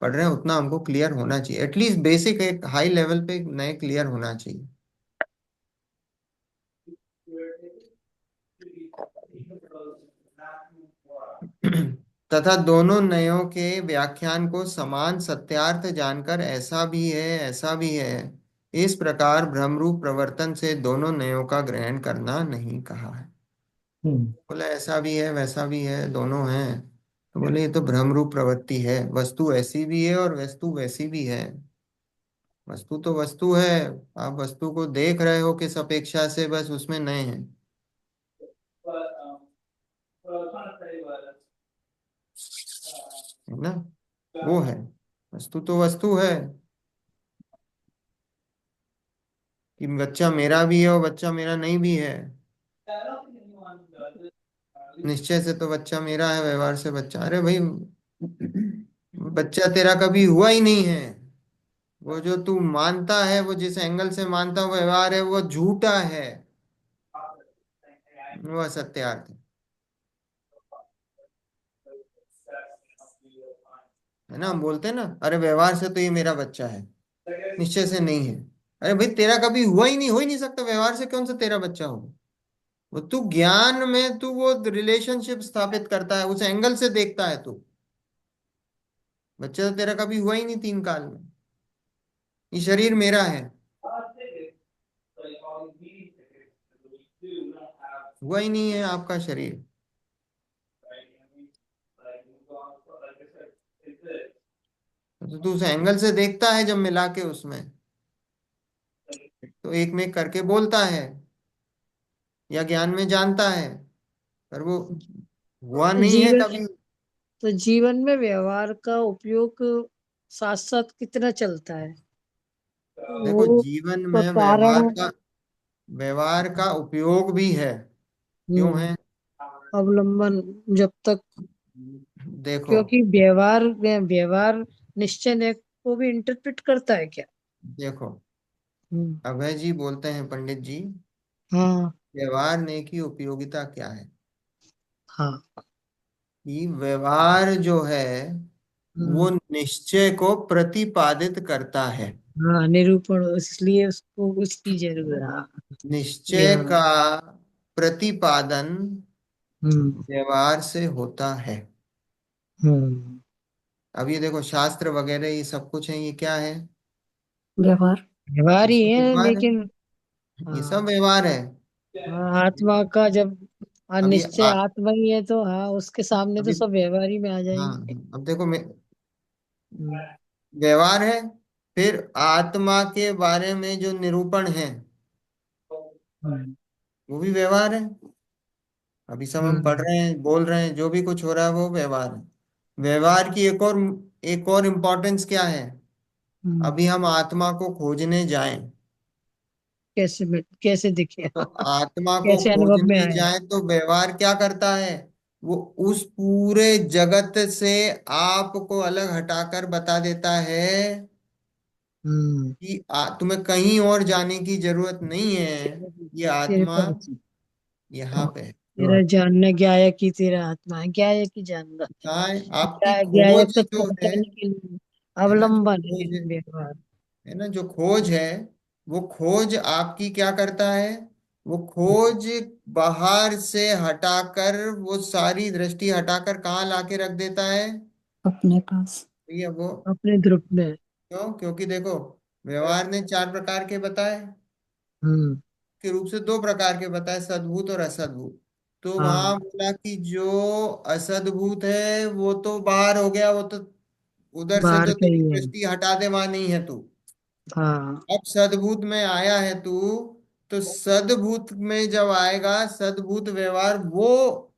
पढ़ रहे हैं उतना हमको क्लियर होना चाहिए, एटलीस्ट बेसिक एक हाई लेवल पे नए क्लियर होना चाहिए। तथा दोनों नयों के व्याख्यान को समान सत्यार्थ जानकर ऐसा भी है ऐसा भी है, इस प्रकार भ्रमरूप प्रवर्तन से दोनों नयों का ग्रहण करना नहीं कहा है। हम्म। बोले ऐसा भी है वैसा भी है दोनों हैं, तो बोले ये तो भ्रमरूप प्रवृत्ति है, वस्तु ऐसी भी है और वस्तु वैसी भी है। वस्तु तो वस्तु है, आप वस्तु को देख रहे हो किस अपेक्षा से, बस उसमें नए हैं, है ना। वो है, वस्तु तो वस्तु है। कि बच्चा मेरा भी है और बच्चा मेरा नहीं भी है, निश्चय से तो बच्चा मेरा है, व्यवहार से बच्चा, अरे भाई बच्चा तेरा कभी हुआ ही नहीं है। वो जो तू मानता है, वो जिस एंगल से मानता है वो व्यवहार है, वो झूठा है, वो असत्यार्थ है ना। हम बोलते हैं ना, अरे व्यवहार से तो ये मेरा बच्चा है, निश्चय से नहीं है। अरे भाई तेरा कभी हुआ ही नहीं, हो ही नहीं सकता, व्यवहार से कौन सा तेरा बच्चा होगा। वो तू ज्ञान में तू वो रिलेशनशिप स्थापित करता है, उस एंगल से देखता है तू। बच्चा तो तेरा कभी हुआ ही नहीं 3 काल में, ये शरीर मेरा है, हुआ ही नहीं है आपका शरीर। तो तू उस एंगल से देखता है, जब मिला के उसमें तो एक में एक करके बोलता है या ज्ञान में जानता है, पर वो हुआ नहीं है जीवन कभी। तो जीवन में व्यवहार का उपयोग साथ साथ कितना चलता है, देखो वो जीवन तो में कारण। व्यवहार का उपयोग भी है। क्यों है? अवलंबन जब तक, देखो क्योंकि व्यवहार व्यवहार निश्चय ने को भी इंटरप्रेट करता है क्या। देखो हम्म। अभय जी बोलते हैं, पंडित जी, हाँ। व्यवहार ने की उपयोगिता क्या है। हाँ। कि व्यवहार जो है वो हम्म। निश्चय को प्रतिपादित करता है। हाँ, निरूपण, इसलिए उसको उसकी जरूरत है। हाँ, निश्चय व्यवहार। का प्रतिपादन हम्म। व्यवहार से होता है। हम्म। अब ये देखो शास्त्र वगैरह ये सब कुछ है, ये क्या है? व्यवहार ये व्यवहार ही सब है, व्यवहार है, लेकिन ये सब हाँ। व्यवहार है। हाँ, आत्मा का जब अब ये निश्चय आत्मा ही है, तो हाँ उसके सामने अब तो ये सब व्यवहार ही में आ हाँ जाएंगे। हाँ, अब देखो मैं हम्म। व्यवहार है, फिर आत्मा के बारे में जो निरूपण है हम्म। वो भी व्यवहार है। अभी सब हम पढ़ हम्म। रहे हैं, बोल रहे हैं, जो भी कुछ हो रहा है वो व्यवहार है। व्यवहार की एक और इम्पोर्टेंस क्या है? हम्म। अभी हम आत्मा को खोजने जाएं, कैसे दिखे, तो आत्मा को कैसे अनुभव में खोजने आए। जाएं तो व्यवहार क्या करता है? वो उस पूरे जगत से आपको अलग हटाकर बता देता है हम्म। कि तुम्हें कहीं और जाने की जरूरत नहीं है, ये तेरे आत्मा पास। यहाँ हाँ, पे है। तेरा जानना क्या है कि तेरा आत्मा है, क्या है कि जानना। कहाँ है आपकी क्या है खोज तत्व जो है? बताने के लिए है ना जो अवलंबन है खोज व्यवहार। है ना जो खोज है, वो खोज आपकी क्या करता है? वो खोज बाहर से हटाकर, वो सारी दृष्टि हटाकर कहाँ लाके रख देता है? अपने पास, भैया वो अपने ध्रुव में। क्यों? क्योंकि देखो व्यवहार ने 4 प्रकार के बताए, हम्म। के रूप से 2 प्रकार के बताए, सद्भूत और असद्भूत। तो वहां हाँ, बोला कि जो असद्भूत है वो तो बाहर हो गया, वो तो उधर से बाहर तो का तेरी ही है। दृष्टि हटा दे, वहां नहीं है तू। हाँ। अब सद्भूत में आया है तू, तो सद्भूत में जब आएगा सद्भूत व्यवहार, वो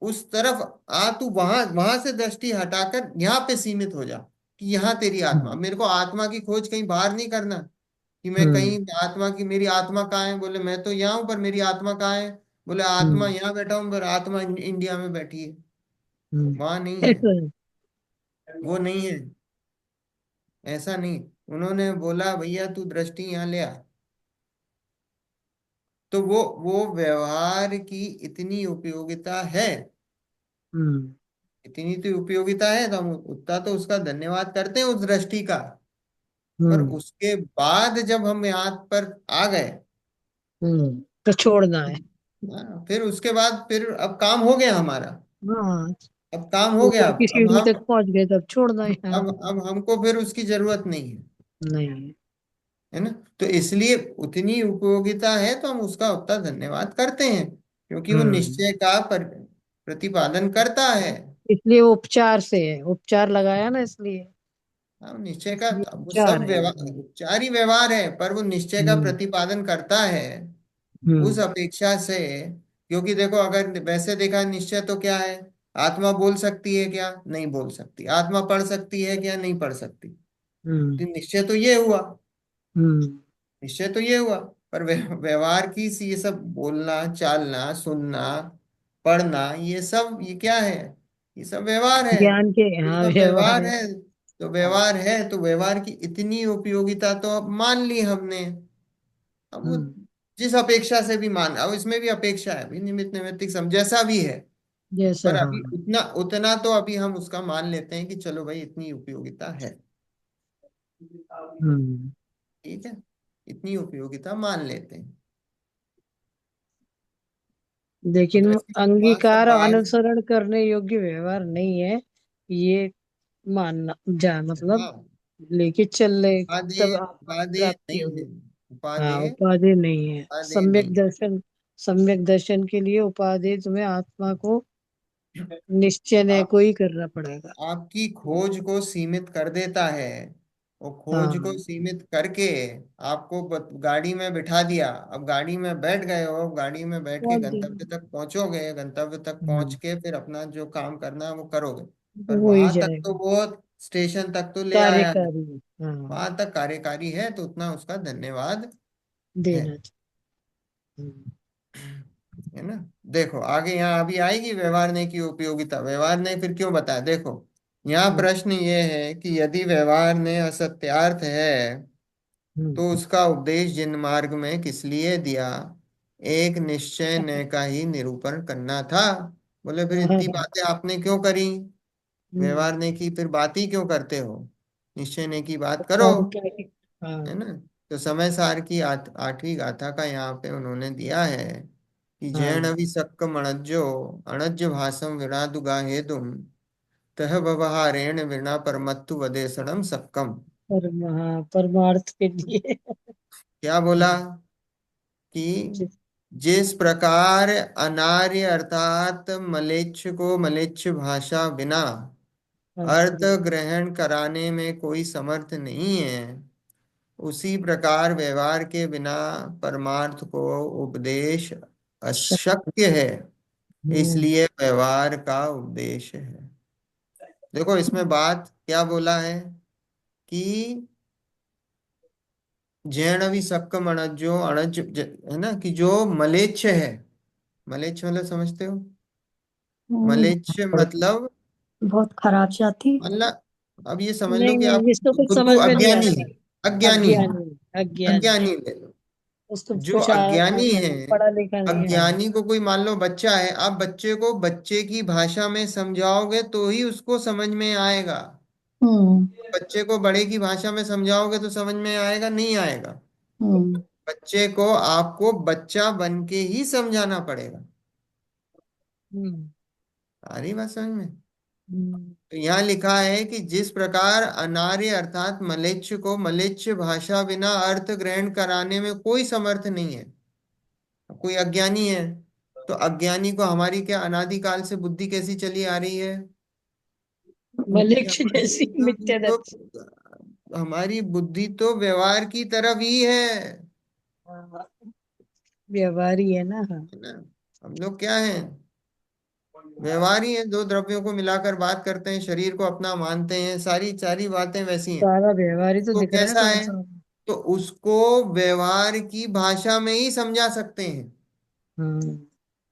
उस तरफ आ, तू वहां वहां से दृष्टि हटाकर यहाँ पे सीमित हो जा, कि यहाँ तेरी आत्मा। अब मेरे को आत्मा की खोज कहीं बाहर नहीं करना, कि मैं हम्म। कहीं आत्मा की, मेरी आत्मा कहाँ है, बोले मैं तो यहाँ हूं पर मेरी आत्मा कहाँ है, बोले आत्मा हम्म। यहाँ बैठा हूँ पर आत्मा इंडिया में बैठी है। हम्म। वहां नहीं है, ऐसा है। वो नहीं है, ऐसा नहीं। उन्होंने बोला भैया तू दृष्टि यहाँ ले आ। तो वो व्यवहार की इतनी उपयोगिता है हम्म। इतनी तो उपयोगिता है तो हम उतना तो उसका धन्यवाद करते हैं उस दृष्टि का। पर हम्म। उसके बाद जब हम यहाँ पर आ गए, तो छोड़ना है। हाँ, फिर उसके बाद फिर अब काम हो गया हमारा। हाँ, अब काम हो गया, ऊपर की अब सीढ़ी हम, तक पहुंच गए तब छोड़ना है। हाँ। अब हमको फिर उसकी जरूरत नहीं है। नहीं। है ना? तो इसलिए उतनी उपयोगिता है तो हम उसका उतना धन्यवाद करते हैं, क्योंकि वो हम्म। निश्चय का प्रतिपादन करता है। इसलिए वो उपचार से है, उपचार लगाया ना इसलिए। हाँ, निश्चय का, ये वो उपचार सब है। व्यवहार उपचार ही व्यवहार है, पर वो निश्चय का हम्म। प्रतिपादन करता है उस हम्म। अपेक्षा से। क्योंकि देखो, अगर वैसे देखा, निश्चय तो क्या है? आत्मा बोल सकती है क्या? नहीं बोल सकती। आत्मा पढ़ सकती है क्या? नहीं पढ़ सकती। हम्म। तो निश्चय तो ये हुआ। हम्म। निश्चय तो ये हुआ। पर व्यवहार की ये सब बोलना, चालना, सुनना, पढ़ना, ये क्या है? ये सब व्यवहार है। ज्ञान के, ये हाँ, सब व्यवहार व्यवहार है। है। तो व्यवहार है तो व्यवहार की इतनी उपयोगिता तो अब मान ली हमने। अब वो हम्म। जिस अपेक्षा से भी मान, अब इसमें भी अपेक्षा है भी, निमित्त नैमित्तिक सम जैसा भी है। जैसा, पर हाँ। अभी उतना उतना तो अभी हम उसका मान लेते हैं कि चलो भाई, इतनी उपयोगिता है। हम्म। ठीक है, इतनी उपयोगिता मान लेते हैं। लेकिन अब ऐसे अंगीकार और समाज, अनुसरण करने योग्य व्यवहार नहीं है ये, मानना जा मतलब हाँ, लेके चल ले, उपादेय तब आत्मा की उपादेय प्राप्ति नहीं होगी। है। हाँ, उपादेय उपाधि नहीं है। उपादेय सम्यक नहीं दर्शन, सम्यक दर्शन के लिए उपाधि तुम्हें आत्मा को है। निश्चय आप को ही करना पड़ेगा। आपकी खोज को सीमित कर देता है। वो खोज को हाँ। सीमित करके आपको गाड़ी में बिठा दिया। अब गाड़ी में बैठ गए हो, गाड़ी में बैठ के बहुत गंतव्य दिन। तक पहुंचोगे, गंतव्य तक पहुंच हम्म। के फिर अपना जो काम करना है वो करोगे। पर वो ही वहां तक तो जाएगा। वो स्टेशन तक तो ले आया है। कार्यकारी। हाँ। वहां तक कार्यकारी है तो उतना उसका धन्यवाद है। देना चाहिए। है ना? देखो आगे यहाँ अभी आएगी व्यवहारने की उपयोगिता। व्यवहारने फिर क्यों बताया, देखो। यहाँ हम्म। प्रश्न ये है कि यदि व्यवहारने असत्यार्थ है हम्म। तो उसका उपदेश जिन मार्ग में किस लिए दिया? एक निश्चय ने का ही निरूपण करना था। बोले फिर इतनी हाँ। बातें आपने क्यों करी? हम्म। व्यवहारने की फिर बात ही क्यों करते हो? निश्चय ने की बात करो। और क्या है हाँ। ना? तो समय सार की 8वीं गाथा का यहाँ पे उन्होंने दिया है कि जैन हाँ। अभी सक्क मणज्जो अणज्ज भाषम विनादुगा हेतुम तह व्यवहारेण विना परमत्तु वदेशणम सक्कम। हाँ, परमार्थ के लिए। क्या बोला? कि जिस जिस प्रकार अनार्य अर्थात मलेच्छ को मलेच्छ भाषा बिना अर्थ अर्थ में ग्रहण कराने में कोई समर्थ नहीं है, उसी प्रकार व्यवहार के बिना परमार्थ को उपदेश शक्ति। अशक्य है। हम्म। इसलिए व्यवहार का उपदेश है। देखो इसमें बात क्या बोला है कि जैन अभी सक्क मणज्जो अणज है ना, कि जो मलेच्छ है। मलेच्छ मतलब समझते हो? मलेच्छ मतलब, बहुत खराब जाती। मतलब अब ये समझ लो नहीं कि नहीं, आप जिसको कुछ बुद्धू समझ में नहीं अज्ञानी है। आता। अज्ञानी है। अज्ञानी। अज्ञानी। अज्ञानी ले लो। उसको जो कुछ अज्ञानी है, पढ़ा लिखा नहीं है। हाँ। अज्ञानी को कोई मान लो बच्चा है, आप बच्चे को बच्चे की भाषा में समझाओगे तो ही उसको समझ में आएगा। हम्म। बच्चे को बड़े की भाषा में समझाओगे तो समझ में आएगा? नहीं आएगा। हम्म। बच्चे को आपको बच्चा बन के ही समझाना पड़ेगा। हम्म। आ रही बात समझ में? हम्म। तो यहाँ लिखा है कि जिस प्रकार अनार्य अर्थात मलेच्छ को मलेच्छ भाषा बिना अर्थ ग्रहण कराने में कोई समर्थ नहीं है। कोई अज्ञानी है, तो अज्ञानी को हमारी क्या अनादिकाल से बुद्धि कैसी चली आ रही है? कि मलेच्छ हमारी जैसी बुद्धि मिथ्या तो दर्शन। हमारी बुद्धि तो व्यवहार की तरफ ही है। हाँ, व्यवहारी है ना। हाँ। है ना? हम लोग क्या हैं? व्यवहार ही है। दो द्रव्यों को मिलाकर बात करते हैं, शरीर को अपना मानते हैं, सारी सारी बातें वैसी हैं। सारा व्यवहारी तो तो दिख रहा है कैसा है? संसार। तो उसको व्यवहार की भाषा में ही समझा सकते हैं। हम्म।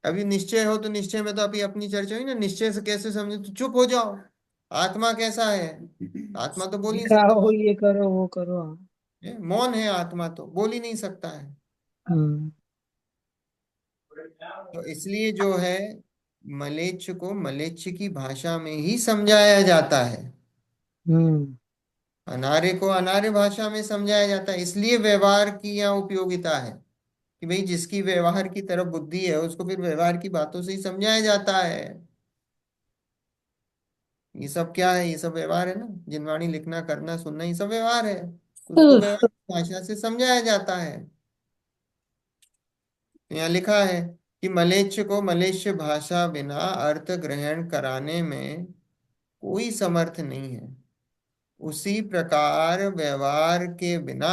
अभी निश्चय हो तो निश्चय में तो अभी अपनी चर्चा हुई ना, निश्चय से कैसे समझे, तो चुप हो जाओ। आत्मा कैसा है? आत्मा तो बोल नहीं सकता, खाओ, मौन। ये करो, वो करो। हाँ। मौन है आत्मा, तो बोल ही नहीं सकता है। हम्म। तो इसलिए जो है मलेच्छ को मलेच्छ की भाषा में ही समझाया जाता है, हम्म। अनार्य को अनार्य भाषा में समझाया जाता है। इसलिए व्यवहार की यहाँ उपयोगिता है कि भाई जिसकी व्यवहार की तरफ बुद्धि है उसको फिर व्यवहार की बातों से ही समझाया जाता है। ये सब क्या है? ये सब व्यवहार है ना, जिनवाणी लिखना करना सुनना, ये सब व्यवहार है, तो उसको व्यवहार की भाषा से समझाया जाता है। तो यहाँ लिखा है कि मलेच्छ को मलेच्छ भाषा बिना अर्थ ग्रहण कराने में कोई समर्थ नहीं है। उसी प्रकार व्यवहार के बिना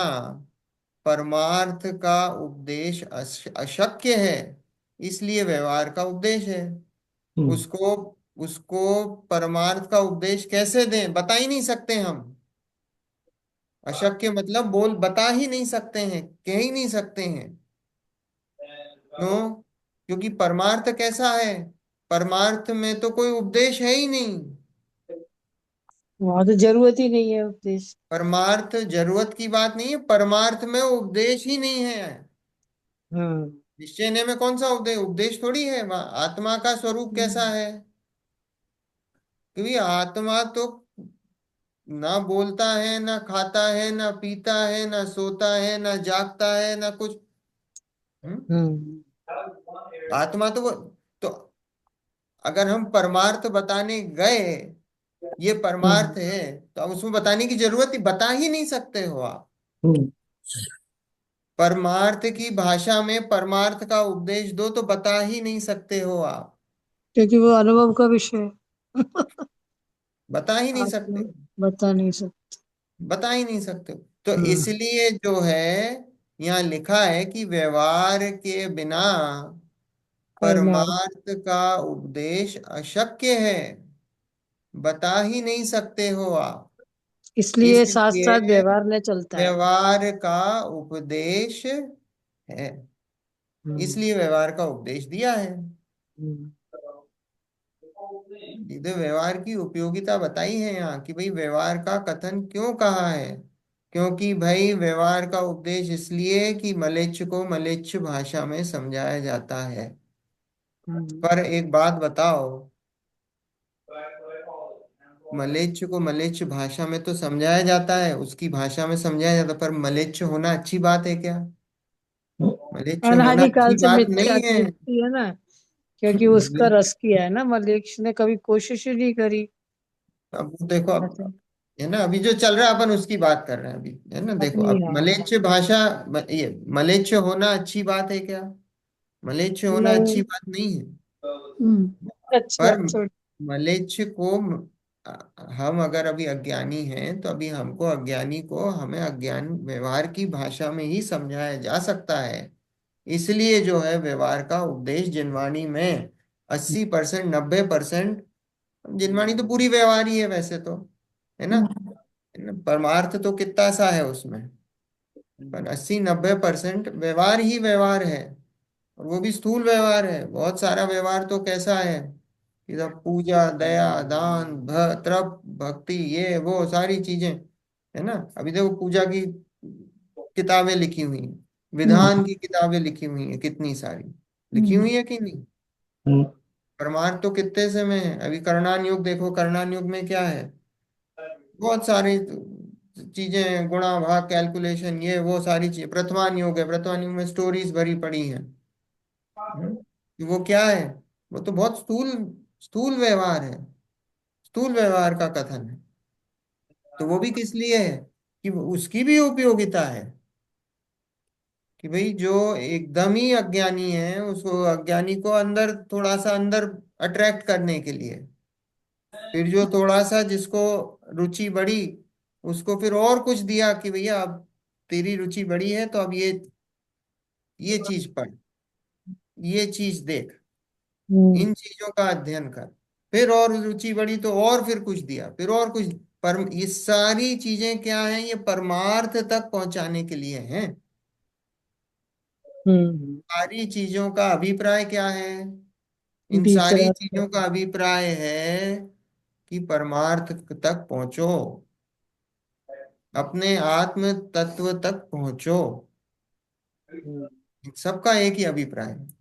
परमार्थ का उपदेश अशक्य है, इसलिए व्यवहार का उपदेश है। हम्म, उसको उसको परमार्थ का उपदेश कैसे दें, बता ही नहीं सकते हम। अशक्य मतलब बोल बता ही नहीं सकते हैं, कह ही नहीं सकते हैं। क्यों? क्योंकि परमार्थ कैसा है? परमार्थ में तो कोई उपदेश है ही नहीं। वहां तो जरूरत ही नहीं है उपदेश। परमार्थ जरूरत की बात नहीं है, परमार्थ में उपदेश ही नहीं है। हम्म। निश्चय ने में कौन सा उपदेश? उपदेश थोड़ी है वहाँ। आत्मा का स्वरूप कैसा हम्म। है? क्योंकि आत्मा तो ना बोलता है, ना खाता है, ना पीता है, ना सोता है, ना जागता है, ना कुछ। हम्म? हम्म। आत्मा तो वो, तो अगर हम परमार्थ बताने गए ये हम्म। परमार्थ है, तो अब उसमें बताने की जरूरत ही बता ही नहीं सकते हो आप। हम्म, परमार्थ की भाषा में परमार्थ का उपदेश दो तो बता ही नहीं सकते हो आप। क्योंकि वो अनुभव का विषय है। बता ही नहीं आप सकते, बता नहीं सकते। बता ही नहीं सकते। तो हम्म। इसलिए जो है यहाँ लिखा है कि व्यवहार के बिना परमार्थ। परमार्थ का उपदेश अशक्य है, बता ही नहीं सकते हो आप। इसलिए साथ इसलिए साथ व्यवहार में चलता है। व्यवहार का उपदेश है, हम्म। इसलिए व्यवहार का उपदेश दिया है। हम्म। सीधे व्यवहार की उपयोगिता बताई है यहाँ कि भाई व्यवहार का कथन क्यों कहा है। क्योंकि भाई व्यवहार का उपदेश इसलिए कि मलेच्छ को मलेच्छ भाषा में समझाया जाता है। हम्म। पर एक बात बताओ, मलेच्छ को मलेच्छ भाषा में तो समझाया जाता है, उसकी भाषा में समझाया जाता है, पर मलेच्छ होना अच्छी बात है क्या? मलेच्छ होना अनादिकाल अच्छी से बात मिथ्या नहीं है। दृष्टि है ना। क्योंकि उसका रस किया है ना, मलेच्छ ने कभी कोशिश ही नहीं करी। अब देखो, ऐसे अब है ना, अभी जो चल रहा है अपन उसकी बात कर रहे हैं अभी, है ना। देखो अपनी, अब हाँ। मलेच्छ भाषा, ये मलेच्छ होना अच्छी बात है क्या? मलेच्छ होना नहीं। अच्छी बात नहीं है। अच्छा, पर छोड़। मलेच्छ को हम अगर अभी अज्ञानी हैं तो अभी हमको अज्ञानी को हमें अज्ञान व्यवहार की भाषा में ही समझाया जा सकता है। इसलिए जो है व्यवहार का उपदेश जिनवाणी में 80%, 90%, जिनवाणी तो पूरी व्यवहार ही है वैसे तो, है ना। परमार्थ तो कितना सा है उसमें, पर 80-90% व्यवहार ही व्यवहार है। और वो भी स्थूल व्यवहार है। बहुत सारा व्यवहार तो कैसा है कि सब पूजा, दया, दान, तप, भक्ति, ये वो सारी चीजें, है ना। अभी देखो पूजा की किताबें लिखी हुई हैं, विधान की किताबें लिखी हुई हैं, कितनी सारी लिखी हुई है कि नहीं। हम्म, परमार्थ तो कितने से में है। अभी करणान युग देखो, करणान युग में क्या है, बहुत सारी चीजें हैं, गुणा भाग कैलकुलेशन, ये वो सारी चीजें। प्रथमान योग है, प्रथमान योग में स्टोरीज भरी पड़ी हैं। तो वो क्या है? वो तो बहुत स्थूल स्थूल व्यवहार है, स्थूल व्यवहार का कथन है। तो वो भी किस लिए है? कि उसकी भी उपयोगिता है कि भाई जो एकदम ही अज्ञानी है उसको, अज्ञानी को अंदर थोड़ा सा अंदर अट्रैक्ट करने के लिए, फिर जो थोड़ा सा जिसको रुचि बढ़ी उसको फिर और कुछ दिया कि भैया अब तेरी रुचि बढ़ी है तो अब ये चीज पढ़, ये चीज देख, हम्म। इन चीजों का अध्ययन कर। फिर और रुचि बढ़ी तो और फिर कुछ दिया, फिर और कुछ। पर ये सारी चीजें क्या हैं? ये परमार्थ तक पहुंचाने के लिए हैं। हम्म। सारी चीजों का अभिप्राय क्या है? इन बीच सारी रास्ते। चीजों का अभिप्राय है कि परमार्थ तक पहुंचो, अपने आत्म तत्व तक पहुंचो। हम्म। इन सबका एक ही अभिप्राय है।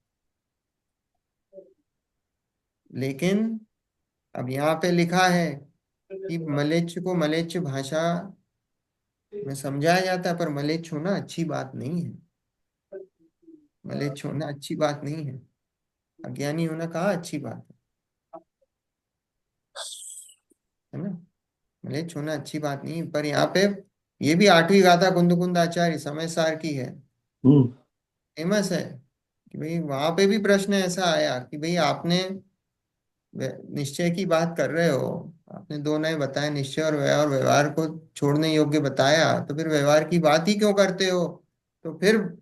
लेकिन अब यहाँ पे लिखा है कि मलेच्छ को मलेच्छ भाषा में समझाया जाता है, पर मलेच्छ होना अच्छी बात नहीं है। मलेच्छ होना अच्छी बात नहीं है। अज्ञानी होना कहाँ अच्छी बात है ना। मलेच्छ होना अच्छी बात नहीं है, पर यहाँ पे ये भी आठवीं गाथा कुंद कुंद आचार्य समय सार की है, हम्म। फेमस है। कि भाई वहां पे भी प्रश्न ऐसा आया कि भाई आपने निश्चय की बात कर रहे हो, आपने दो नए बताए, निश्चय और व्यवहार, व्यवहार को छोड़ने योग्य बताया, तो फिर व्यवहार की बात ही क्यों करते हो। तो फिर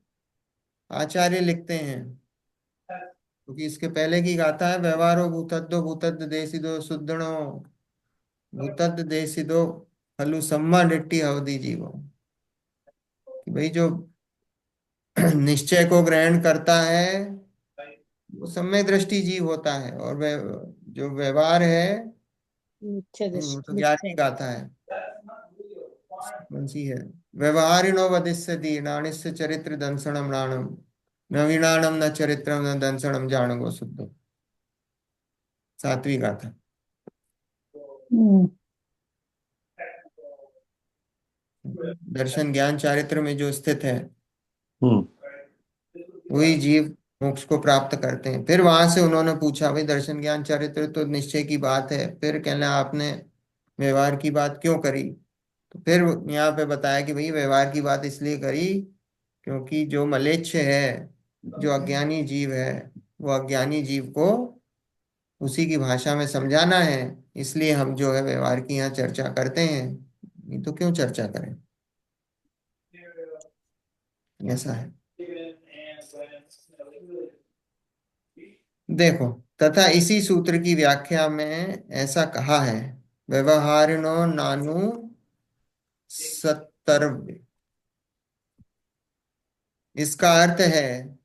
आचार्य लिखते हैं, क्योंकि इसके पहले की गाथा है, व्यवहारो भूतद्दो भूतद्द देसिदो सुदृढ़ो भूतद्द देसिदो हलु सम्मा डिट्टी हवदी जीवो। कि भाई जो निश्चय को ग्रहण करता है वो सम्यक दृष्टि जीव होता है, और वह जो व्यवहार है, मिथ्या नहीं वो तो दृष्टि, ग्यारहवीं मिथ्या। गाथा है। कौन सी है। व्यवहारिणो वदिष्य दीर्णानिस्य चरित्र दंसनम राणम नवीनाणम न चरित्रम न दंसनम जाणगो शुद्ध। सातवीं गाथा। हम्म। दर्शन ज्ञान चारित्र में जो स्थित है हम्म। वही जीव मोक्ष को प्राप्त करते हैं। फिर वहां से उन्होंने पूछा, भाई दर्शन ज्ञान चरित्र तो निश्चय की बात है, फिर कहना आपने व्यवहार की बात क्यों करी। तो फिर यहाँ पे बताया कि भाई व्यवहार की बात इसलिए करी क्योंकि जो मलेच्छ है, जो अज्ञानी जीव है, वो अज्ञानी जीव को उसी की भाषा में समझाना है, इसलिए हम जो है व्यवहार की यहाँ चर्चा करते हैं। नहीं तो क्यों चर्चा करें। ऐसा है। देखो, तथा इसी सूत्र की व्याख्या में ऐसा कहा है, व्यवहारिणो नानु सत्तरव्य। इसका अर्थ है,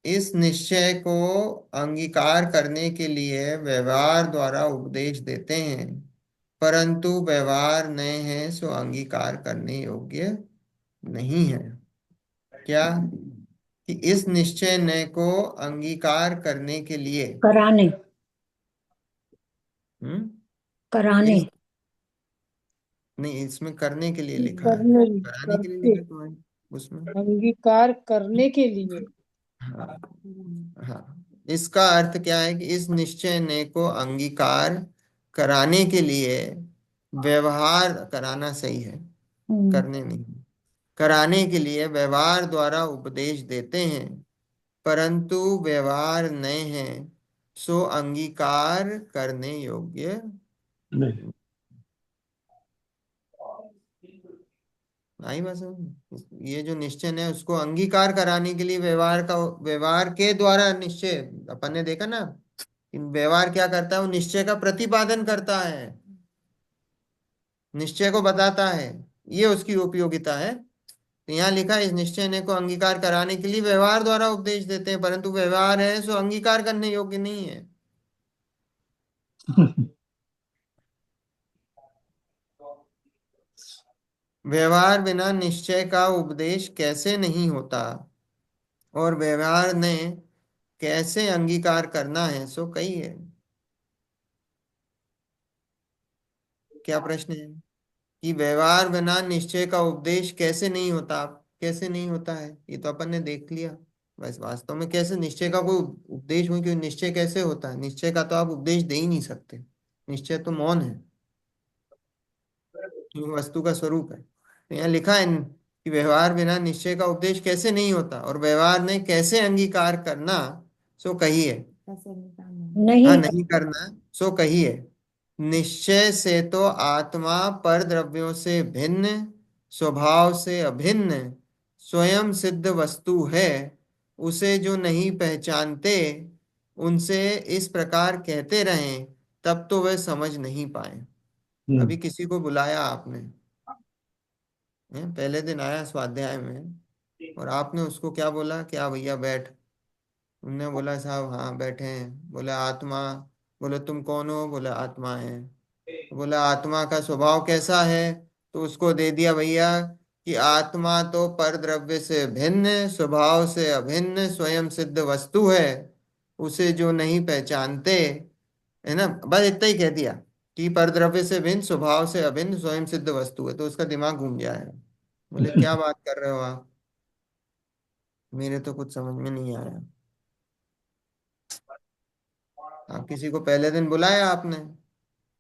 इस निश्चय को अंगीकार करने के लिए व्यवहार द्वारा उपदेश देते हैं, परंतु व्यवहार नए हैं सो अंगीकार करने योग्य नहीं है। क्या। कि इस निश्चय नए को अंगीकार करने के लिए। कराने, हम्म। कराने, इस नहीं, इसमें करने के लिए लिखा है, करने, कराने के लिए करके, लिखा तो है उसमें। अंगीकार करने के लिए। हाँ। हाँ, इसका अर्थ क्या है कि इस निश्चय ने को अंगीकार कराने के लिए व्यवहार कराना सही है, हम्म। करने नहीं, कराने के लिए व्यवहार द्वारा उपदेश देते हैं, परंतु व्यवहार नए हैं सो अंगीकार करने योग्य। नहीं। आई बस। ये जो निश्चय है उसको अंगीकार कराने के लिए व्यवहार का, व्यवहार के द्वारा निश्चय, अपन ने देखा ना, व्यवहार क्या करता है, वो निश्चय का प्रतिपादन करता है, निश्चय को बताता है, ये उसकी उपयोगिता है। तो यहाँ लिखा है, इस निश्चय ने को अंगीकार कराने के लिए व्यवहार द्वारा उपदेश देते हैं, परंतु व्यवहार है सो अंगीकार करने योग्य नहीं है। व्यवहार बिना निश्चय का उपदेश कैसे नहीं होता, और व्यवहार ने कैसे अंगीकार करना है सो कही है। क्या प्रश्न है। कि व्यवहार बिना निश्चय का उपदेश कैसे नहीं होता, कैसे नहीं होता है, ये तो अपन ने देख लिया। बस वास्तव में कैसे निश्चय का कोई उपदेश हो, क्यों निश्चय कैसे होता है, निश्चय का तो आप उपदेश दे ही नहीं सकते। निश्चय तो मौन है, जो वस्तु का स्वरूप है। तो यहाँ लिखा है कि व्यवहार बिना निश्चय का उपदेश कैसे नहीं होता, और व्यवहार ने कैसे अंगीकार करना सो कही है। हाँ, नहीं। नहीं करना सो कही है। निश्चय से तो आत्मा पर द्रव्यों से भिन्न, स्वभाव से अभिन्न, स्वयं सिद्ध वस्तु है, उसे जो नहीं पहचानते उनसे इस प्रकार कहते रहें तब तो वह समझ नहीं पाए। हम्म। अभी किसी को बुलाया आपने, पहले दिन आया स्वाध्याय में, और आपने उसको क्या बोला, क्या भैया बैठ। उनने बोला साहब हाँ बैठे हैं। बोले आत्मा। बोले तुम कौन हो। बोले आत्मा है। बोला आत्मा का स्वभाव कैसा है। तो उसको दे दिया भैया कि आत्मा तो पर द्रव्य से भिन्न, स्वभाव से अभिन्न, स्वयं सिद्ध वस्तु है, उसे जो नहीं पहचानते है ना, बस इतना ही कह दिया कि परद्रव्य से भिन्न, स्वभाव से अभिन्न, स्वयं सिद्ध वस्तु है, तो उसका दिमाग घूम जाएगा। बोले क्या बात कर रहे हो आप, मेरे तो कुछ समझ में नहीं आया। आप किसी को पहले दिन बुलाया आपने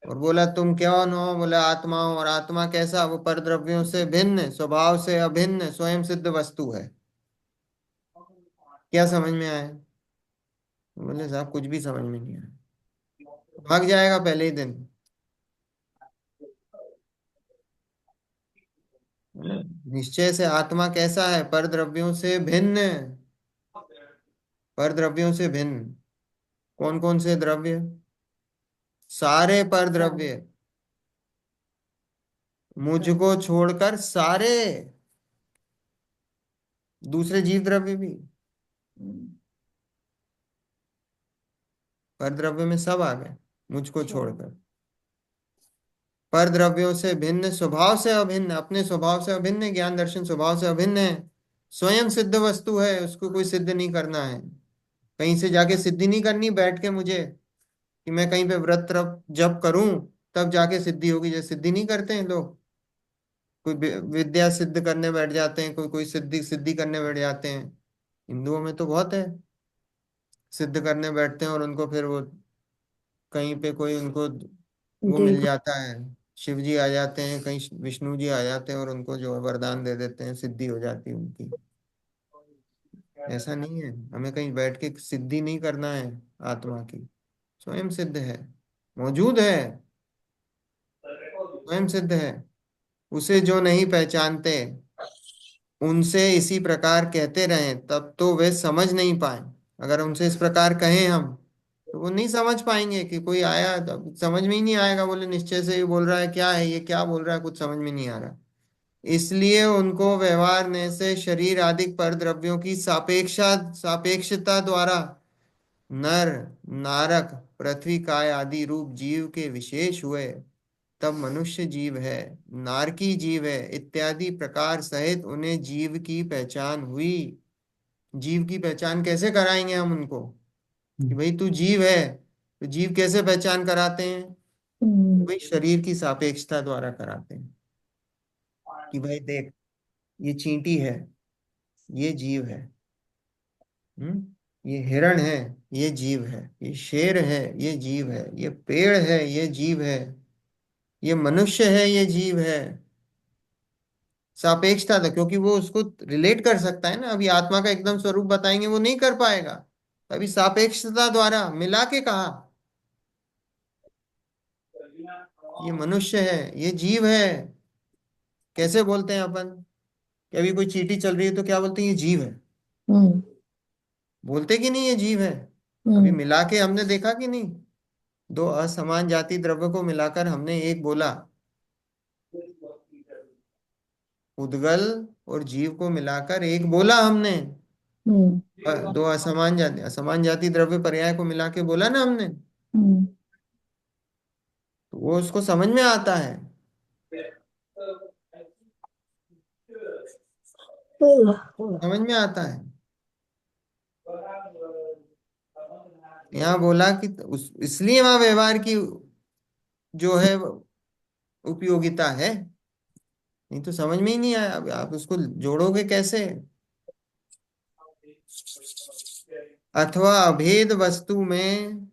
और बोला तुम कौन हो, बोले आत्मा हो, और आत्मा कैसा, वो परद्रव्यों से भिन्न, स्वभाव से अभिन्न, स्वयं सिद्ध वस्तु है। क्या समझ में आया? बोले साहब कुछ भी समझ में नहीं आया। भाग जाएगा पहले ही दिन। निश्चय से आत्मा कैसा है, परद्रव्यों से भिन्न, परद्रव्यों से भिन्न। कौन कौन से द्रव्य? सारे परद्रव्य, मुझको छोड़कर सारे, दूसरे जीव द्रव्य भी, परद्रव्य में सब आ गए मुझको छोड़कर। पर द्रव्यों से भिन्न, स्वभाव से अभिन्न, अपने स्वभाव से अभिन्न है, ज्ञान दर्शन स्वभाव से अभिन्न है, स्वयं सिद्ध वस्तु है, उसको कोई सिद्ध नहीं करना है। कहीं से जाके सिद्धि नहीं करनी बैठ के मुझे, कि मैं कहीं पे व्रत तप जप करूं तब जाके सिद्धि होगी, जैसे सिद्धि नहीं करते हैं लोग। कोई विद्या सिद्ध करने बैठ जाते हैं, कोई कोई सिद्धि सिद्धि करने बैठ जाते हैं। हिंदुओं में तो बहुत है, सिद्ध करने बैठते हैं और उनको फिर वो कहीं पे कोई उनको वो मिल देव। जाता है, शिव जी आ जाते हैं, कहीं विष्णु जी आ जाते हैं और उनको जो है वरदान दे देते हैं, सिद्धि हो जाती है उनकी। ऐसा नहीं है, हमें कहीं बैठ के सिद्धि नहीं करना है आत्मा की। स्वयं सिद्ध है, मौजूद है, स्वयं सिद्ध है। उसे जो नहीं पहचानते उनसे इसी प्रकार कहते रहें तब तो वे समझ नहीं पाए। अगर उनसे इस प्रकार कहें हम, तो वो नहीं समझ पाएंगे, कि कोई आया तो समझ में ही नहीं आएगा, बोले निश्चय से ही बोल रहा है, क्या है ये, क्या बोल रहा है, कुछ समझ में नहीं आ रहा। इसलिए उनको व्यवहार ने से शरीर आदि पर द्रव्यों की सापेक्षता द्वारा नर, नारक, पृथ्वी काय आदि रूप जीव के विशेष हुए, तब मनुष्य जीव है, नारकी जीव है इत्यादि प्रकार सहित उन्हें जीव की पहचान हुई। जीव की पहचान कैसे कराएंगे हम उनको, कि भाई तू जीव है, तो जीव कैसे पहचान कराते हैं? भाई शरीर की सापेक्षता द्वारा कराते हैं, कि भाई देख, ये चींटी है, ये जीव है। ये हिरण है, ये जीव है। ये शेर है, ये जीव है। ये पेड़ है, ये जीव है। ये मनुष्य है, ये जीव है। सापेक्षता था, क्योंकि वो उसको रिलेट कर सकता है ना। अभी आत्मा का एकदम स्वरूप बताएंगे वो नहीं कर पाएगा, अभी सापेक्षता द्वारा मिला के कहा, ये मनुष्य है, ये जीव है। कैसे बोलते हैं अपन, कि अभी कोई चींटी चल रही है तो क्या बोलते हैं, ये जीव है। हम्म। बोलते कि नहीं ये जीव है? अभी हम्म। मिला के हमने देखा कि नहीं, दो असमान जाति द्रव्य को मिलाकर हमने एक बोला। उद्गल और जीव को मिलाकर एक बोला हमने। हम्म। दो असमान जाति द्रव्य पर्याय को मिला के बोला ना हमने, हम्म। तो वो उसको समझ में आता है। समझ में आता है। यहाँ बोला कि इसलिए वहां व्यवहार की जो है उपयोगिता है, नहीं तो समझ में ही नहीं आया। अब आप उसको जोड़ोगे कैसे? अथवा अभेद वस्तु में,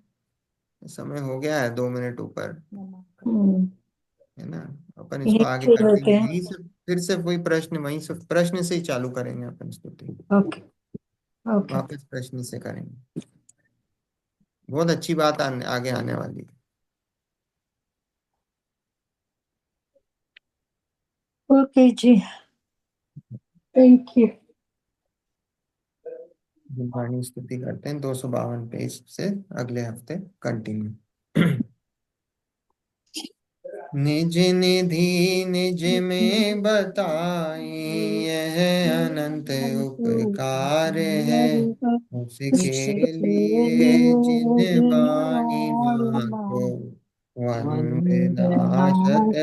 समय हो गया है 2 मिनट ऊपर, हम्म। है ना। अपन इसको यही आगे छोड़ देते कंटिन्यू हैं। यहीं से, फिर से वही प्रश्न, वहीं से प्रश्न से ही चालू करेंगे अपन इसको, ठीक? ओके। ओके। वापस प्रश्न से करेंगे। बहुत अच्छी बात आगे आने वाली है। ओके जी। Thank you. वाणी स्तुति करते हैं 252 पेज से, अगले हफ्ते कंटिन्यू। निज निधि निज में बताई, यह अनंत उपकार है, उसके लिए जिन बानी माको वंदना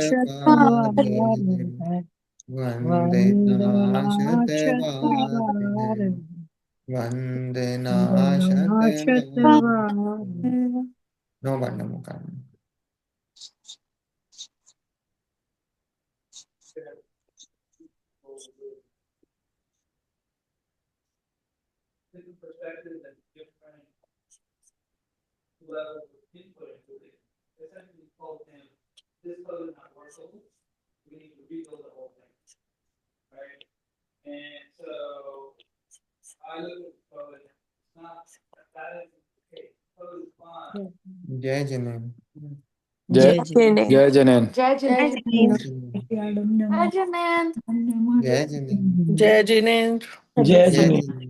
शतबार है, वंदना शतबार है, वंदना शतबार है। 9 बार नमोकार। जय जिनेन्द्र। जय जिनेन्द्र। जय जनेन। जय जय जिनेन्द्र। जिनेन्द्र। जय जिनेन्द्र। जय जिनेन्द्र। जय जिनेन्द्र। जय जय जिनेन्द्र। जिनेन्द्र।